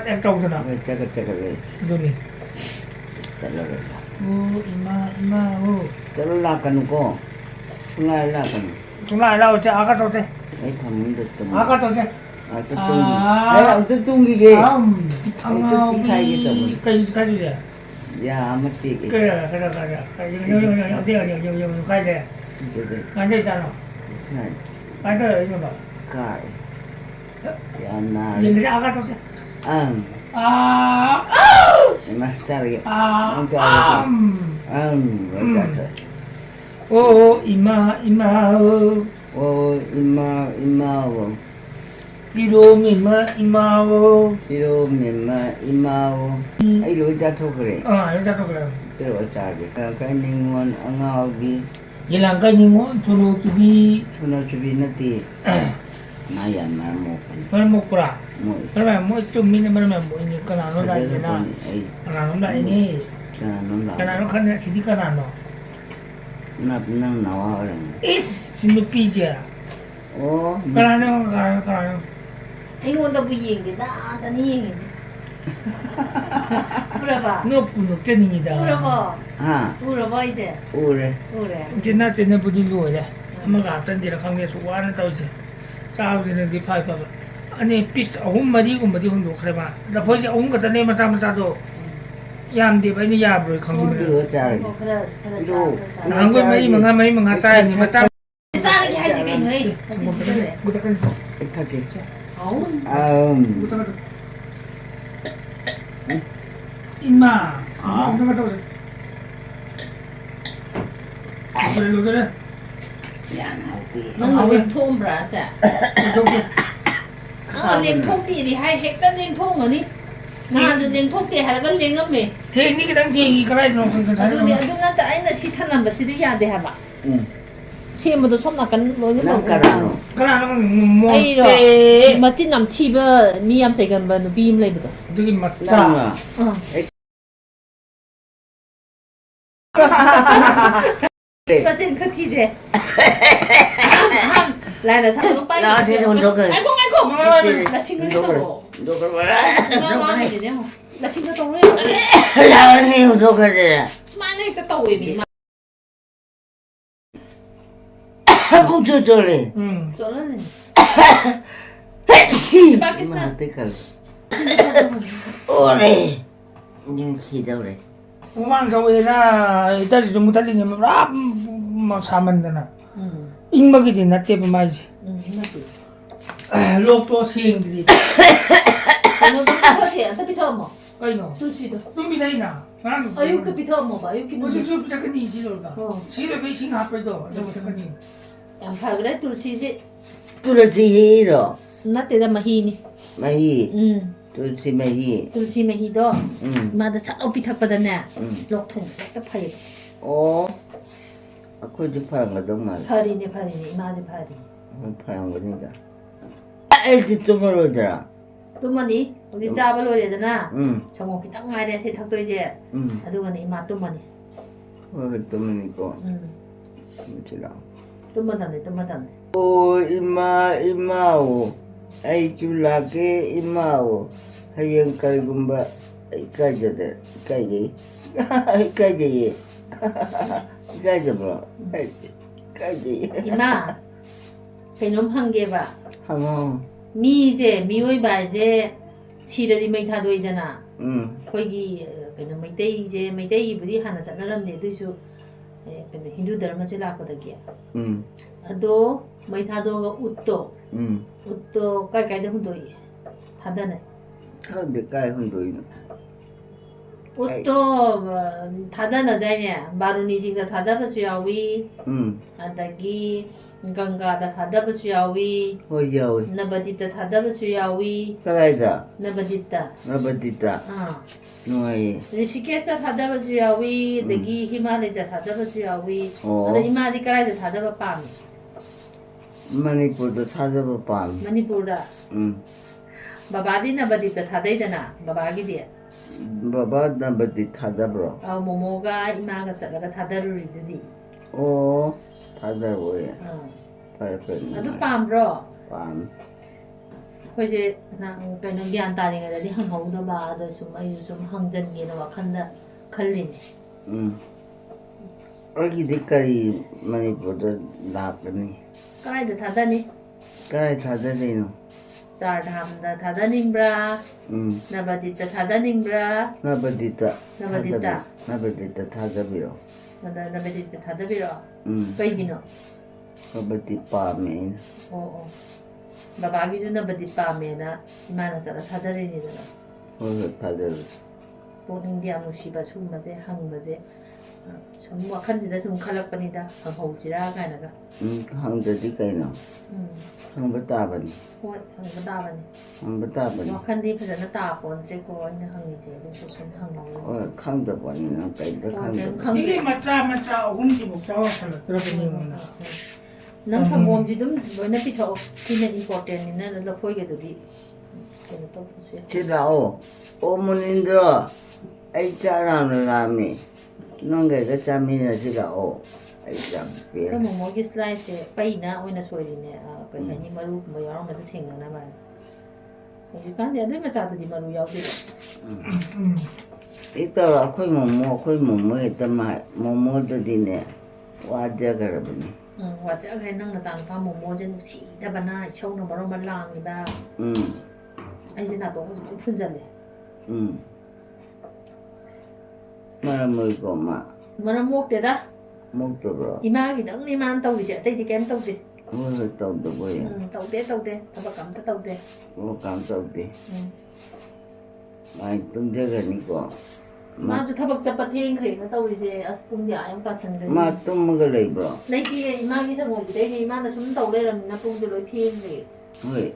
yang kau tu nak 짜가 왜 tu ni 잘라래 oh ima oh 잘라 가는거 순간라 가는 tu nak lah cak akak tu cak 이 방문도 또 akak tu cak 또 뚱기 아무튼 뚱기게 angau kayu sekali dia 야 아무튼 kaya yang kaya nanti sana nanti ini apa 가 야나 yang dia akak tu cak 응 이마 자르게 맞아 oh ima oh 오 이마오 Tiro mima imao. Tiro mima imao. Ay lo jato kre. Ah, yung satu kelam. Pero charge. Kaya ningon ang awgi. Ilang ka ningon suno tubi. Suno chubi nati. Maya mo. Mana mo kura? Mo. Mana mo cumi ni mana mo ini kanano dah Ay. na. Kanano dah ini. Kanano la. Kanano kan sidi kanano. Nap nang nawa orang. Is sino pizza. Oh. Kanano. ꯑꯩꯉꯣꯟꯗꯕꯨ ꯌꯦꯡꯗꯦꯗ ꯇꯅꯤ ꯌꯦꯡꯉꯤꯁꯦ ꯎꯔꯕ No ceningida. ꯎꯔꯕꯣ Ha. ꯎꯔꯕꯣ 이제 Ure. ꯎꯔꯦ Cina budi lu ya. Amaga tandira kangnya suwana tau je. Chao je di five ba. Ani piece ahum mari gum badi hum lokre ba. Da phoji ahum ka tane mata do. Yam de ba ni ya bro khangji Di lo charge. 그래 Nangoi mari manga chai ni macha. 짜르게 하지 그냥 왜 Gutakan. Itake. 아우 Gutakan. Ima. Ah, nggak tahu sih. Boleh deh. Yan hati. 너 링통 브라샤 Coba. 링통ตีดิให้เฮกก็링통 거니 나한테 링통 때 하다가 링엄매 Teknik kadang tinggi keren loh kan saya. 아두니 아두나 아이나 시탄 넘버시디 야데 하바 응. 시에모도 손 나간 뭐는 Nangkarano. Karena 아이로 mote. 멋진 남치버 미암 제간 번 비임 레이브도 Itu macam. Nanga. 어 사진 그 티제 함 라이나 사는 빨리 야, 쟤 혼자 그- 아이고 나 친구 너 또 그래. 나 많이 되냐 나 친구 또 왜? Lawan he ndo kare. 많이 또 왜? Puto tole. 저는 Mati kal. Ore. Ning khida ore. Umang sawi na itu cuma tadi ni berapa saman dana. Ingbagi din natin pemaji. Lopo sing di. 너 비터 안 비터 뭐 Kau no. 두시도 Tum bisa ina. Mana? 아유 그 비터 뭐봐 여기 Mesti sup bisa kini sih lorga. Sih lebih sing apa itu? Ada masa kini. 양파 그래 둘시지 Tulasi hiro. 나 때다 마히니 Mahi. 응 Tulasi mahi. 둘시 마히도 마다 차 비탁받았네 응. 록통 싹다 파이 Oh. Aku di parang gadong mal. 파리네 마지 파리 Parang gadong. Esi tumoro 또 뭐니 우리 짜발 올려드나 응. 정옥이 딱 말이야 세탁도 이제 응. 아두가네 이마 또 뭐니 tumenico. 응 Mutila. 또 뭐다네 Oh, imao. Ay chulake imao. Hayang kalgumba. Ay kajade. Kaje bro. Kaje. 이마 그놈 한개 봐 Hango. 미 이제 미오이바 이제 시르디 메이타도 있잖아 거기 그냥 메이테이부디 하나 자나람네 도수 그냥 힌두 धर्मचे लापदगे अदो 메이타도가 웃도 까이까이데 훈도이 다다네 Kade kai hundoino. 웃도 다다나다냐 마루니징다 다다바수야위 아다기 गंगादा थादबसु यावी Hoyawi. नबदिता थादबसु यावी Kalaisa. नबदिता Nabadita. हां Nuai. ऋषिकेशदा थादबसु यावी दगी हिमालयदा थादबसु यावी Oh. अदा हिमालय करायदा थादब पामी Manipur thadaba pam. Manipurda. Babadi na badita thadaidana. Babagidi. Baba nabati thadabro. Momoga imaga chalaga thadarurididi. Oh, thadaroye. Perfect. Adu pambro. Pam. Hoje nang kaino gyan taringadadi hanghowdaba ado sum ai sum hangjangena wakhanda khallini. Agidi kari Manipur lakani. Kaida thadani. Kai thadadino. Chardhamda thadaningbra. Nabadita thadaningbra. Nabadita. Nabadita thadabiro. Nabadita thadabiro. Kaigino. Nabati pame. Oh. Babagi ju nabadi pamena imana sara thadarinidana. Oh, thadar. Poning dia musiba sumase hangbaje. Sum wakhanjida sum khalakpanida hanghowjira kainaga. Hangdadi kaino. Hangbatabani. Hoi hangbatabani. Hangbatabani. Wakhandi phajana ta pontreko aina hangije du sum hanghaw. Oh, khangdabani na kaida khangdabani. 이게 맞자 어금니고 싸워서 그러더니 Nang sangom ji dum loina pitho kina important ni na lafoi ge dudi kena to pusu Chidao. O munindro. Ai charam lami. Nonga ga chamina chidao. Ai cham pe. ka momo gi slide se paina oina soiri ne pa ni maru mo yaro ma thing na ba ji kan de ade ma cha di maru yaw de Ito khoi momo ita ma momo dadi ne. Waja garabani. wa cha ga nang na chan pa momo je nu si da bana chau na baro ma lang ni ba ai je na to ko phun jan le Maramoi ko ma. mara mok de da Mokto bro. ima gi dang ni man tau ji tai di kem tau de Mo tau do boy. tau de ta ba kam ta tau de Mo kam tau de. Ai tum jaga ni ko. ma ju thabak chapa theng khre na tau je as pung ya yang ta chang de Ma tum ga lei bro. nei ki ima gi sa ngom de ni ima na sum tau le ram na pung ju loi theng de Hoi.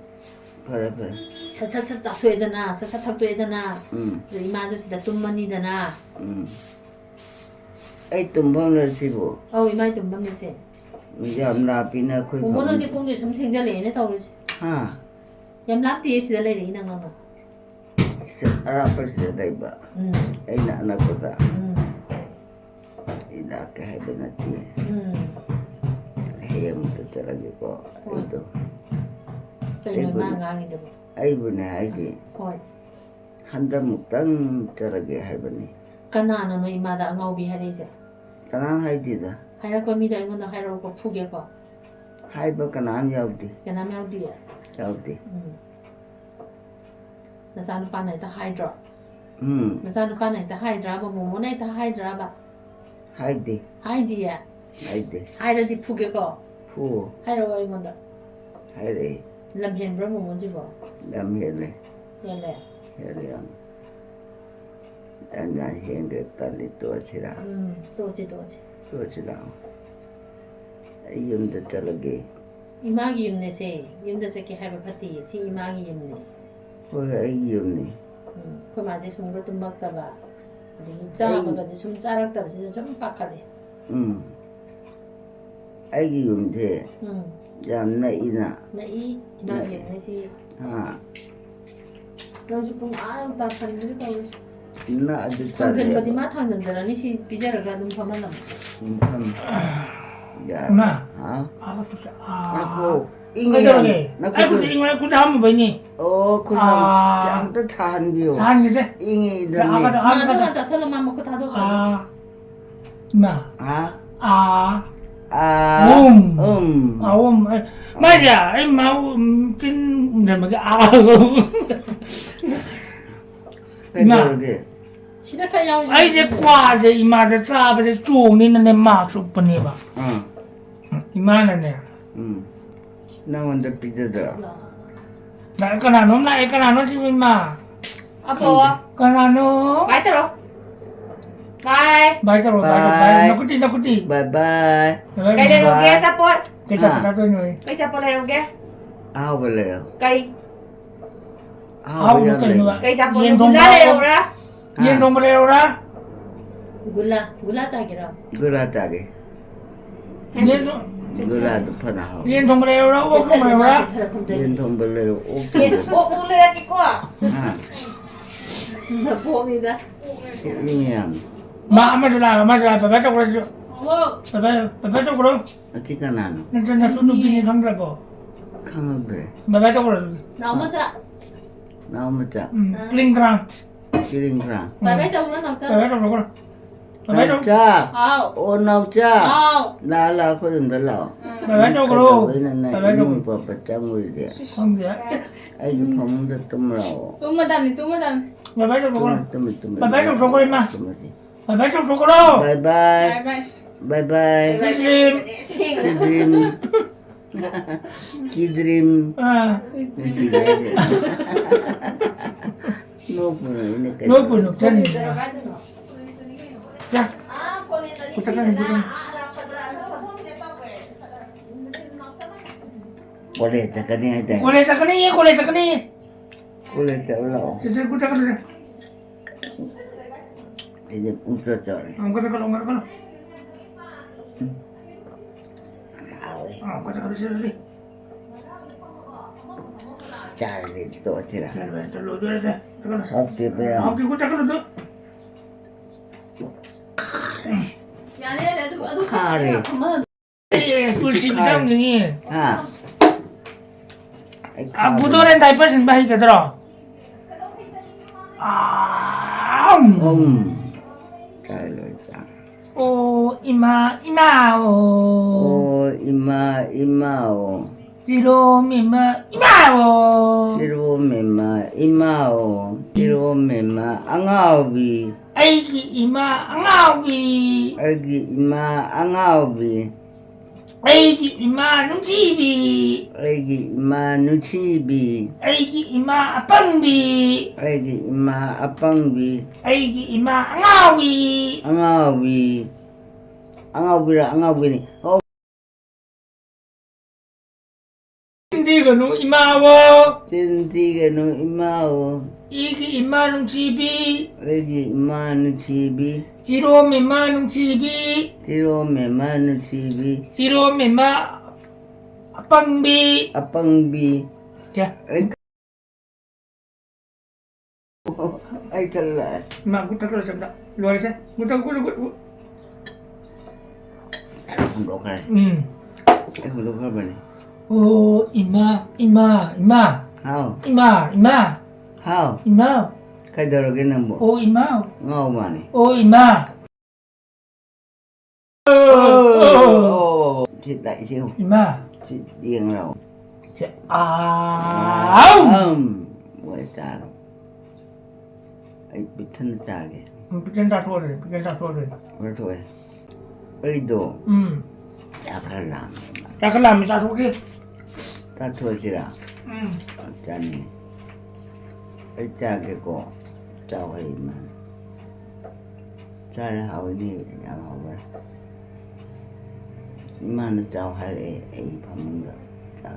Phara. cha cha thoi da na sa thak thoi da na rồi ima ju si da tum mani da na Ai tum bom la si bo. au ima tum bam ne se Mi jam la pina khoi mo ko. no ji pung ju sum theng ja le ne tau ri Ha. yam lap ti si da le ri nang na Ara pa se dai ba. Ai na ko ta. Ida ka hai benati. Hai am to tara ge ko. Ai to. kai ma nga ngi de Ai bu ne ai ge. hoi Handa mutang tara ge hai bani. kana na no ima da ngau bi ha re je Kanang hai di da. hai ra ko mi da ngon da hai ra ko phu ge ko Hai ba kanang yaw di. kana ma di ya Yaw di. na sa nu pa nai ta hydra na sa nu pa nai ta hydra ba mo mo nai ta hydra ba Hai di. hai di ya Hai di. hai ra di phu ge ko Phu. hai ra oi ngon da Hai re. lam hen bro mo mo ji bo Dam he le. ya le He le am. Dan hen ge tali to chira. to chi To chira. Ai yum da tala ge. ima gi yum ne se yum da se ki hai ba phati si ima gi yum ne Hoi ai yum ni. ko ma je sum ro tum bak ta ba di cha ba ga je sum cha rak ta je sum pa kha le Ai gi yum the. Jam na ina. na i ima gi ne si Ha. lo ju pung a ta khan ni ta ro Na adu thang jen ba tale. di ma thang jen jara ni si pi ja ra ga dum phama lam Ya. Ma. Ha. 아또 Ako. 그러게 Ingay. 아이고 이거 구다 한번 보니 Oh, kun Ah. jam ta than bio. 잘하는지 Ingay 자, dami. 아까도 ma 아까도 ta cha sa la ma ma ko ta do ka 아마 Ha? 아 Ah. 음. 아옴 맞아 이 마우 찐 뭐게 아 Pedro si da kha yaw 아이 제 과제 이마데 싸버제 쭉 니는 내 마주 보내봐 이마는 Na wanda pidada. 나 이거나 나 이거나 지금 마 apo 이거나 bye ta ro bye 바이더로 Bye. 나쿠티 Bye bye. kai de ro ge sa po 대자 사도 너 kai sa po le ro ge Aw balero. kai Aw, okay, no. kai sa po Yen gula dong le ba? ro ra 얘 nombrera gula cha ge ro Gula tage. 얘 누라도 퍼나하고 린 통보래라 옥 통보래라 연통벌레로 예, 옥도 오늘에 끼고 와. 아 나 봄이다. 그냥 마마들아 바바 쪽으로 어머, 바바 쪽으로 어디가 나노 나 수누비니 상대고 강어배 바바 쪽으로 나 어머 자. 나오무자 클링크랑 기린그랑 Bài bé trong nó nằm sao? 바바 쪽으로 바바 쪽 나오자 Ờ. 오 나오자 Ờ. 나라 그런들라 바바 쪽으로 왜냐면 바바 쪽으로 이놈 법 짱물이 돼 상대 아이고 범도 뜸으라고 Tụi mà đầm thì tụi mà đầm. 바바 쪽으로 뜸 바바 쪽으로 임마 바바 쪽으로 바이바이 Bài 바이바이 드림 기드림 기드림 아 노부는 이렇게 높은 Con đi 높은 ra cái nữa. 자 À, con đi tới đi. 부탁하네, 부탁하네. 고래 작가니 하자 고래 사거니 고래 사거니 고래 잡으라고 저 구타거리 이제 웃었죠 구타거리 아왜 구타거리 저리 잘리 또 치라 저로 저래 저거 어떻게 배야 아기 구타거리 Dạ đi để tụi tôi Carry. Cảm ơn. 꿀씨 비타민이 아 아 무도는 다이퍼슨 바이가 들어 아 잘로 자 오 이마 이마오 오 이마오 지롬 이마 이마오 지로메마 앙아오비 아이기 이마 앙아오비 알기 이마 앙아오비 아이기 이마 눈치비 알기 이마 누치비 아이기 이마 아빵비 알기 이마 아빵비 아이기 이마 앙아오비 앙아오비라 앙아오비니 인디가누 이마오 젠티게노 이마오 이기 이마 눈치비 알기 이마 누치비 지롬 이마 눈치비 지로메마 누치비 지롬 이마 아빵비 아빵비 자 아이 잘라 마 구타거리 잡다 로아리사 구타거리 로컬 로컬 버니 오 이마 하우 이마 하우 이마 카이더로게는 뭐 오 이마 ngau마니 오 이마 thịt đại siêu 이마 thịt điên rồi 아 뭐야 짜 ấy bị thân cha kìa 비견다 토르 rồi thôi ấy đồ cha phải làm 잠깐만 나 저기 ta thôi chứ nào cha này ấy cha cái cổ cháu ấy mà cha là hậu đi nhà hậu vậy mà nó cháu hay ấy phòng được cháu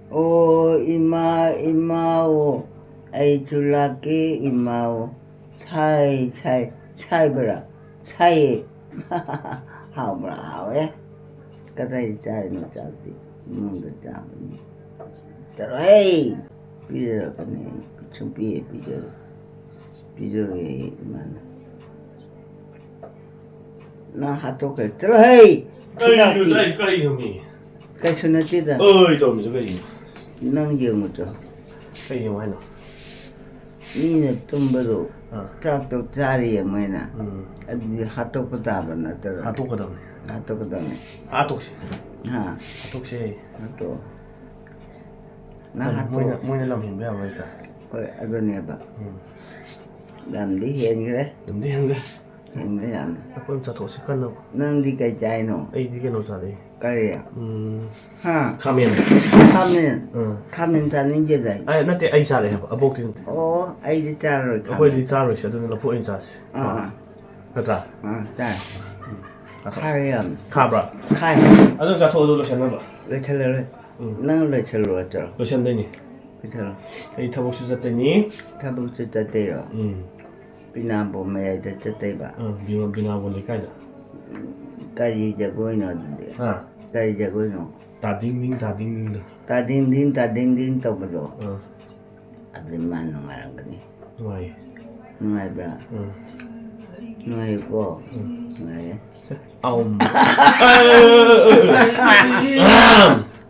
오 이마오 에이 줄라기 이마오 차이 버라 차이 하오브라 하오에 까다이 차이 노 짜디 뭔가 짜니 짜로 헤이 비저러 거네 좀 비저러 이만 나 하토케 짜로 헤이 cây mì cái số nó chết rồi ơi trộm cho cây gì nâng giường một chỗ cây gì ngoài nào ni là tum bơ à cho tôi ra đi mà nè ừ hạt tô có ta bên nào tới à tốt cái đâu này hạt tô có ta này à tốt gì ha à tốt gì hạt tô nó hạt tô mỗi ngày làm hiện bây giờ vậy ta ôi anh bên này bà ừ làm đi hiện cái đấy đừng đi hàng đi hiện cái làm aku em satu sekan lo nâng đi cái chai nó eh di kan usah deh cái à ha kamen kamen ta nên gì vậy ay nanti ay sa deh abok tin ô ai đi cha rồi aku di sa rồi sẽ đừng là phụ anh sa kata cha khai kabra khai ada jatuh dulu lo siapa lấy chơi rồi nâng lấy chơi rồi cho lo siapa ni lấy chơi rồi ay tabok susah ni ta bút cho ta tê rồi Pina Bomay the Chateba. Bina 원래 가야. Kari Jagoino. 아, Kari Jagoino. 다 딩딩 다 딩딩. Ta ding ding Tomato. 어, At the man no Marangani. 와이. No, my bra. 응. No, you go. No, 아움.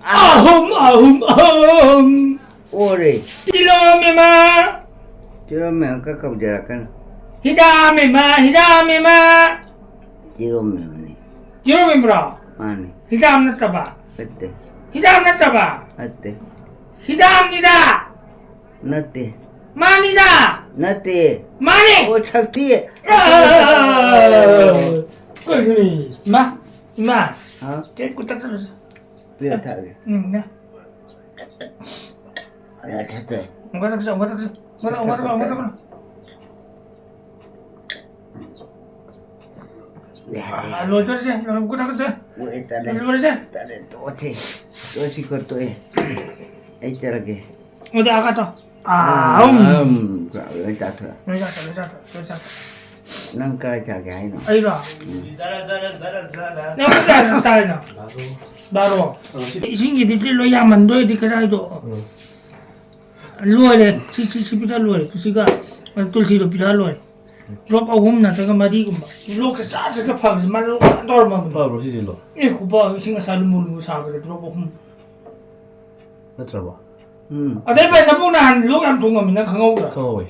아흠. Ori. 딜로메마. Chiro me ka kap jarakan. 히다메마. Chiro me ni. 딜로메브라. Mani. 히담 났다봐. Atte. 히담 났다봐. Atte. 히담니다. Natti. 마니다. Natti. 마니. Oh, Chakti. 그러니 마. Huh? 깨끗 닦아줬어. Pia thagi. 응, 네. Ya thate. 엉가 닦았어. 아, 로저지. 엉가 닦았어. Wait, tale. 로저지. Tale tochi. Tochi ko to eh. Ai charage. 어디 아가도. Ai tatra. 로저자. Nang kara charage ai no. 아이라. 내가 잘나. 나로. 신기 디질로 야만 너희 디카라이도. 로레 시비다 로레 두시가 뚫시로 비다 로레. drop ahum na taga mari gumba. Lok sa ka phag man dor ma. 바로 시질로. E ku ba singa salumul sa ba drop ahum. 나트라봐. Adai ba na bu na lok am thung ma na khangau ga. 강어웨이.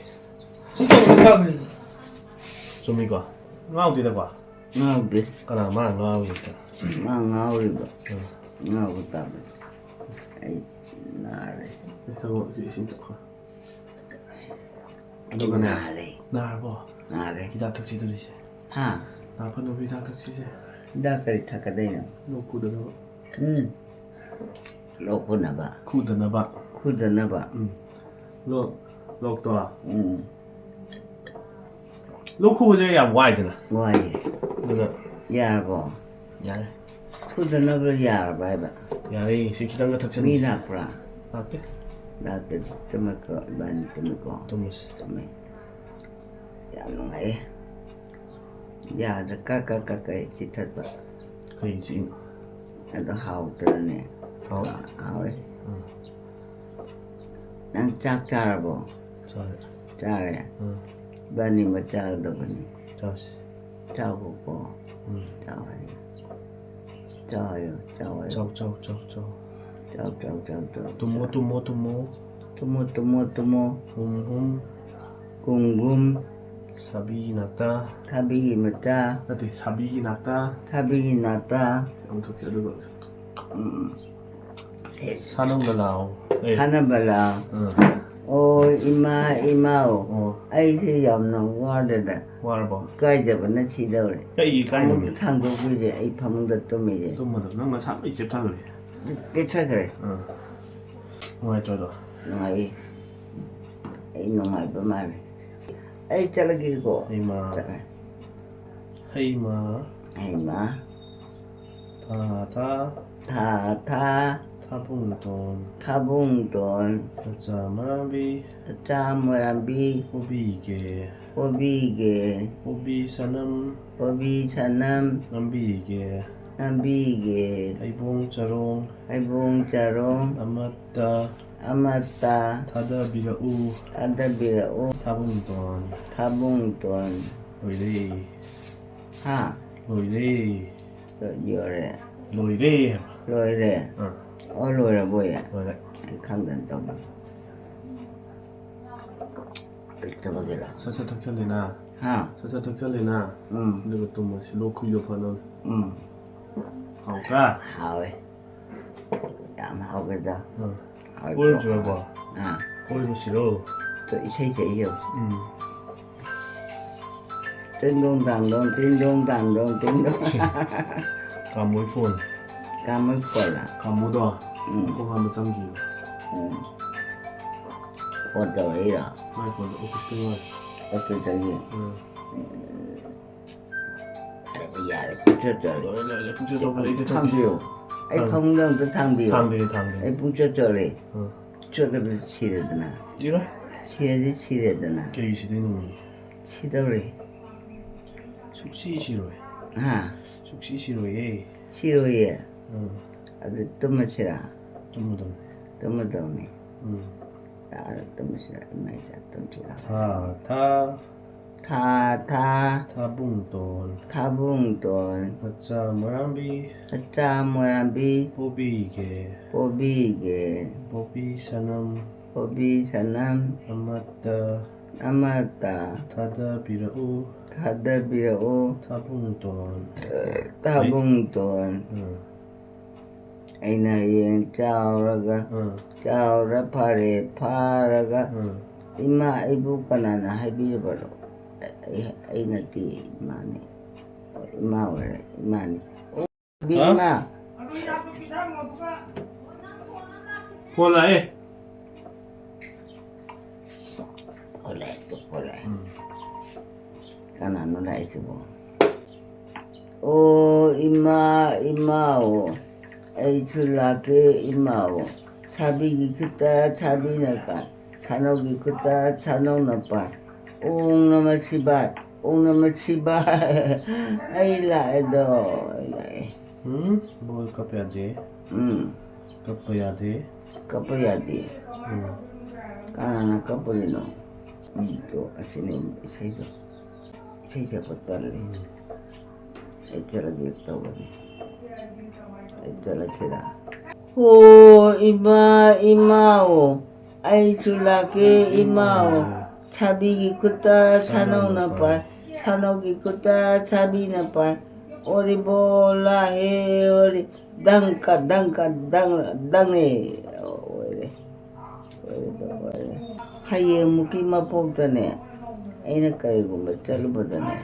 Singa ku phag ri. 좀이가. ngao thì qua. Ngao đi. Cái nào mà ngao thì ta. Ngao đi ba. Ngao của ta. Ai na re. Không gì xin chào không. Đâu có na re. Na bỏ. Na re. Kita thực sự đi chứ. Ha. Na phân đấu kita thực sự chứ. Da kari thaka dai na. Lo kuda na ba. Lo ko na ba. Kuda na ba. Kuda na ba. Lo to à. Lo khu bây giờ làm ngoài thế nào. Wai. Được rồi. Ya ba. Dạ đây. Kuda na ba ya ba ba. Dạ đây. Sẽ kita nggak thực sự. Mi na pra. Oke. Da te tama ko ban tama ko. Tumus. Tama. Ya no ngai. Ya da ka chi that ba. Cái gì? Ada hau ter ne. Hau. Hau. Nang chak char bo. Trời. Char ya. Bani ma char da bani. Trời. Chao ko ko. Chao hai. Chao yo. Chao yo. Chau chau chau chau. Chao. Tumo. Tumo. Gum. Sabi nata. Tabi mata. Nanti sabi nata. Tabi nata. Untuk kita dulu. Sanong galao. Khana bala. O imao. Ai se yam no wa da. War bo. Kai da ban chi da re. Cái cái Ai mình. thang do ku je ai pham da to me je. Tum mà được nó sắp bị chép thang rồi. Ke cha kare. Ngoài cho rồi. Ngai. Ai no mai ba ma re. Ai cha la gi ko. Hay mà. Hay mà. Ai ma. Ta. Tha. Tabung ton. Thabung ton. Cha marabi. Cha morambi. Ubi ke. Obi ge. Ubi sanam. Obi chanam. Nambi ke. Nambi ge. Aibong charong. Aibung charong. Amata. Tada bila u. Ada bira o. Tabung ton. Thabung ton. Lôi đi. Ha. Lôi đi. Yo re. Lôi đi. Rồi re. O rồi là boy à. Rồi đấy. Không cần tông. Itu bagila. Sasa tak chân lên à. Ha. Sasa tak chân lên à. Được tụm mà xin lô khuya phần rồi. Hảo ca. Hảo ấy. Dám hảo cái đó. Ôi trời bỏ. Ôi mà xí lô. Tôi thấy chạy hiểu. Tên đông. Cả mỗi phone. Cảm ơn cô là. Cả mỗi đó. Không làm một trăm gì. Cô tôi ấy rồi. Mai phone office tương lai. Ok tôi hiểu. Bây giờ là cũng chưa trời. Rồi lại cũng chưa đâu phải đi thằng biểu. Ấy không đâu tôi thằng biểu. Thằng đi. Ấy cũng chưa trời này. Chưa được chia được nào. Gì đó? Chia được nào. Cái gì thế này? 시도래. 숙시 싫어해. 아, 숙시 싫어해. 시로예. 응. 아주 뜸마치라. 좀 묻었네. 뜸마더네. 응. 나를 뜸마치라. 이마이자 뜸치라. 타 타, 타붕돈 타붕돈. 바짜 모람비 가짜 모란비. 보비게 보비게. 보비 사남 보비 사남. 아마따 아마따. 타다비라우 타다비라오. 타붕돈. 타붕돈. 응. 아이나 행 짜오라가. 응. 짜오라 파레 파라가. 응. 이마 이부 까나나 하이비버로. 아이나티 이마네. 이마 원래 이마네. 비마. 볼라에. 올래 또 올래. 응. 까나노 라이스보. 오 이마오. 에이출라게 이마오. 차비기 그따 차비나까. 찬옥이 그따 찬옥나빠. 옹나마 시바. 옹나마 시바. 아이라에도. 응? 뭘 갚아야 돼? 갚아야 돼? 갚아야 돼. 응. 까나나 갚으리노. 이거 아시네 이세이도. 이세이자 pot달래. 에쩌라게 떠버리. 에쩌라 치라. 오 이마오. 아이술라게 이마오. 차비기 굿다 찬옥나빠. 찬옥이 굿다 차비나빠. 오리 볼라 해 오리 당에 오래 하이에 무기마 뽑다네 애나 까이고 뭐 잘라보다네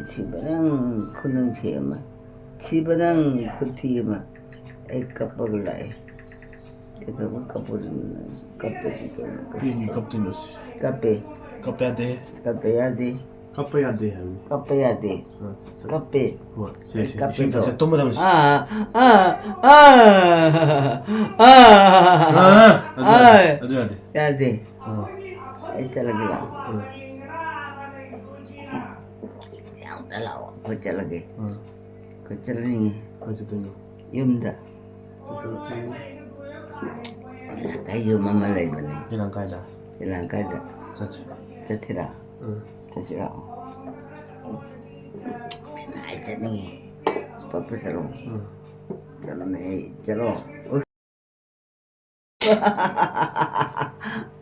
집안ang 그는 지에마 집안ang 그 뒤에마 애 깜빡을 나해 그래서 깜빡이는 깜빡이니까 이 갚든지. 까빼 갚아야 돼. 까빼야지 갚아야 돼. 까빼야지 응. 까빼 뭐, 시 갚아줘. 진짜 또 못하면. 아줘야 돼. 야지 어. 이따라기라 응. 양달라와 거절하게 응. 거절하니 어쨌든 юм다 다 유마만 라이브네 이랑 가자. 이랑 가자 자치. 자치라 응. 자치라 아이자니 빠빠자로 응. 자로네 자로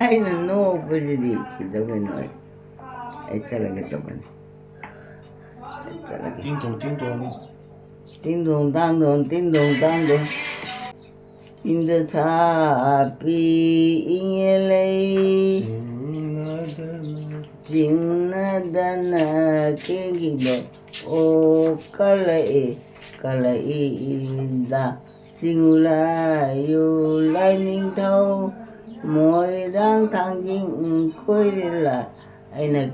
아이는 노 보지디 시작해 놓아 이따라게 또만 이따라게 띵동 띵동. 띵동당동 띵동당동 인더차비 잉엘레이 징나다나 깨기버 오 깔라이다 징울라유 라이닝타오 모이랑 당징 코이릴라 아이나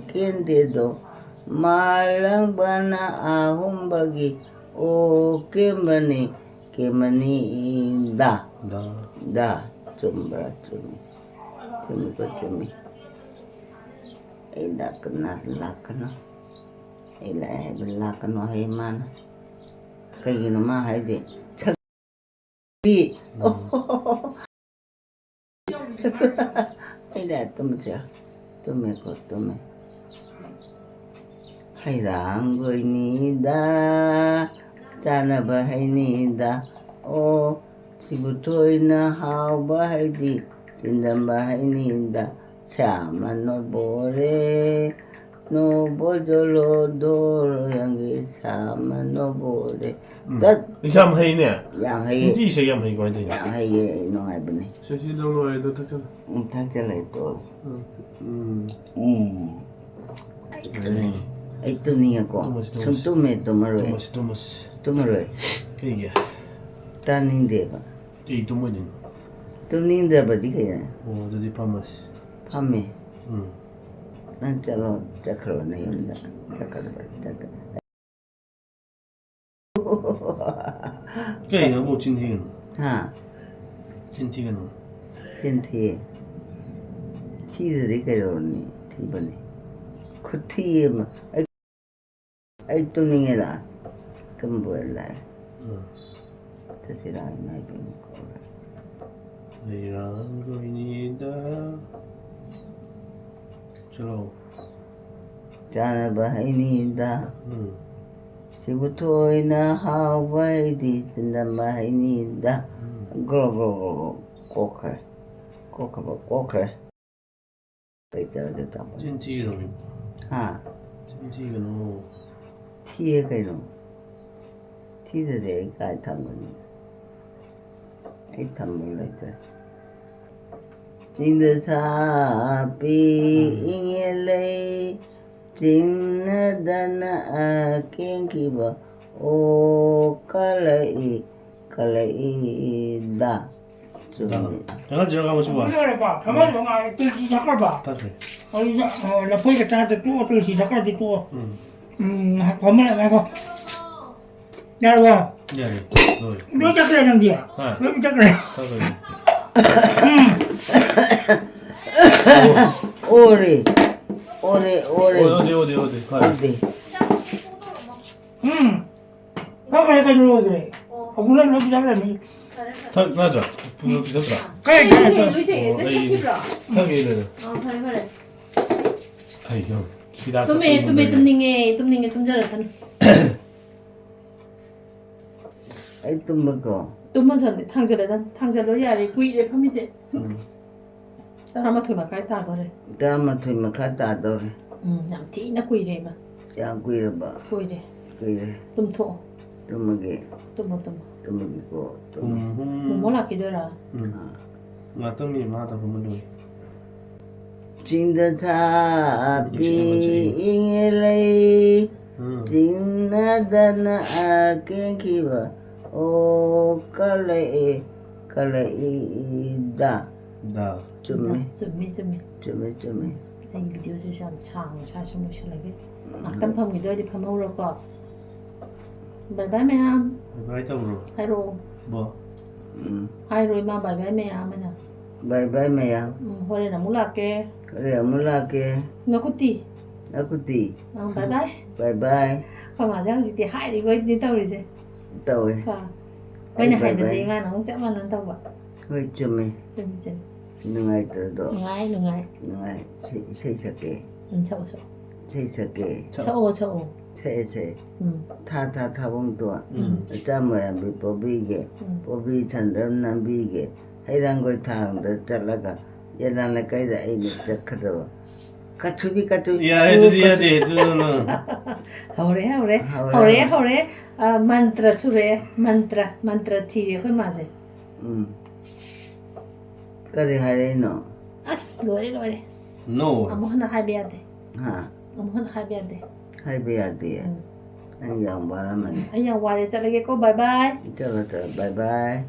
깬데도 말랑 바나 아홈바기 오 깨머니 다 좀봐 좀이 에다 라카나 에라 라카나 해만 그기는 마 하이데 차비 에다 좀 하이랑 거이니다 자나바하이니다 오 지부토이나 하우바하이디 진담바하이니다 차만 노보레 노보졸로 도로양게 차만 노보레 딱 얌하이네. 양하이 이디 세 얌하이 거야 돼. 양하이 농아이브네 세시도로에도 탁잖아. 탁잘라이 또 응. 아이트네 아이트니야고 손톱에 도마로에 토마스. 도마로에 이게. 따닌데바 이 도모는. 또닌데바 디게야 어, 저기 파마스. 밤에 응. 난 잘로 자크로네 연다 자크로 그게 뭐 진티는. 하 진티는. 젠티 치즈리 그러니 티바니 코티에 ai tu ni la tumbo la te sira na ki ko 이란거이니다 चलो jana ba ni da 응 sibuto ina ha wai di tinda ma ni da go ko bai ta da ta 찐찌개로 ha 찐찌개로 티에 가요 티들에 가 담은 이 담은来的 진드사 비잉엘레 진나다나 kenkiba o kalai다 잠깐 지나가고 싶어 그래 봐. 가만히 봐. 뜰기 잠깐 봐. 다시 아니 나 보니까 나한테 또 뜰기 잠깐 또. 응 가만히 나고. 야 봐. 미안해 너 잠깐 양디야. 왜 잠깐? 오리 어디 가 어디 가만히 해가지고 그래. 물론 여기 잠깐. 맞아 분명 비슷하더라 그래. 형이 이래는 그래. 아이 형 기다 tumninge tumjara san. ai tumbago Tumman san thangjara yare kuire phamije. Tarama thuma kai ta dore. dama thui makata dore Yam thina kuire ma. ya kuiraba Kuire. kuire Tumtho. tumage Tummo. ko Mola kidora. 맞더니 맞아 보면 진드사 비잉엘레 진나다나 kenkiba o kalai다 나 좀 Sumi. Ai video se shan chang cha shmu shlage. Tam pham gi doi pham ho ro ko. Bye bye ma'am. 바이tab으로 Hello. 뭐 Hai rồi ma bye bye ma'am na. bye bye maya Hore na mulake. kare mulake Ngakuti. akuti Bye bye. bye bye Còn mà giang gì thì hai đi coi đi tàu đi chứ. tôi Coi nhà hai cái gì mà nó không sẽ mà nó tàu vậy. hơi chumi Chân. nungai todo Ngai. nungai seisake Chậu. seisake Chậu. se ta bom to tamaya bi pobige pobi chandam nambige hairangoi thang da talaga yelan la kai da ai ni takhado katu 야 해야지 너는 Hore. Mantra sure. Mantra thi cái mà gì. kare hare no As lore. no Amohna hai bia de. ha hai be ade anh yang bara man Anh yang wale chalage ko bye bye. chalo bye bye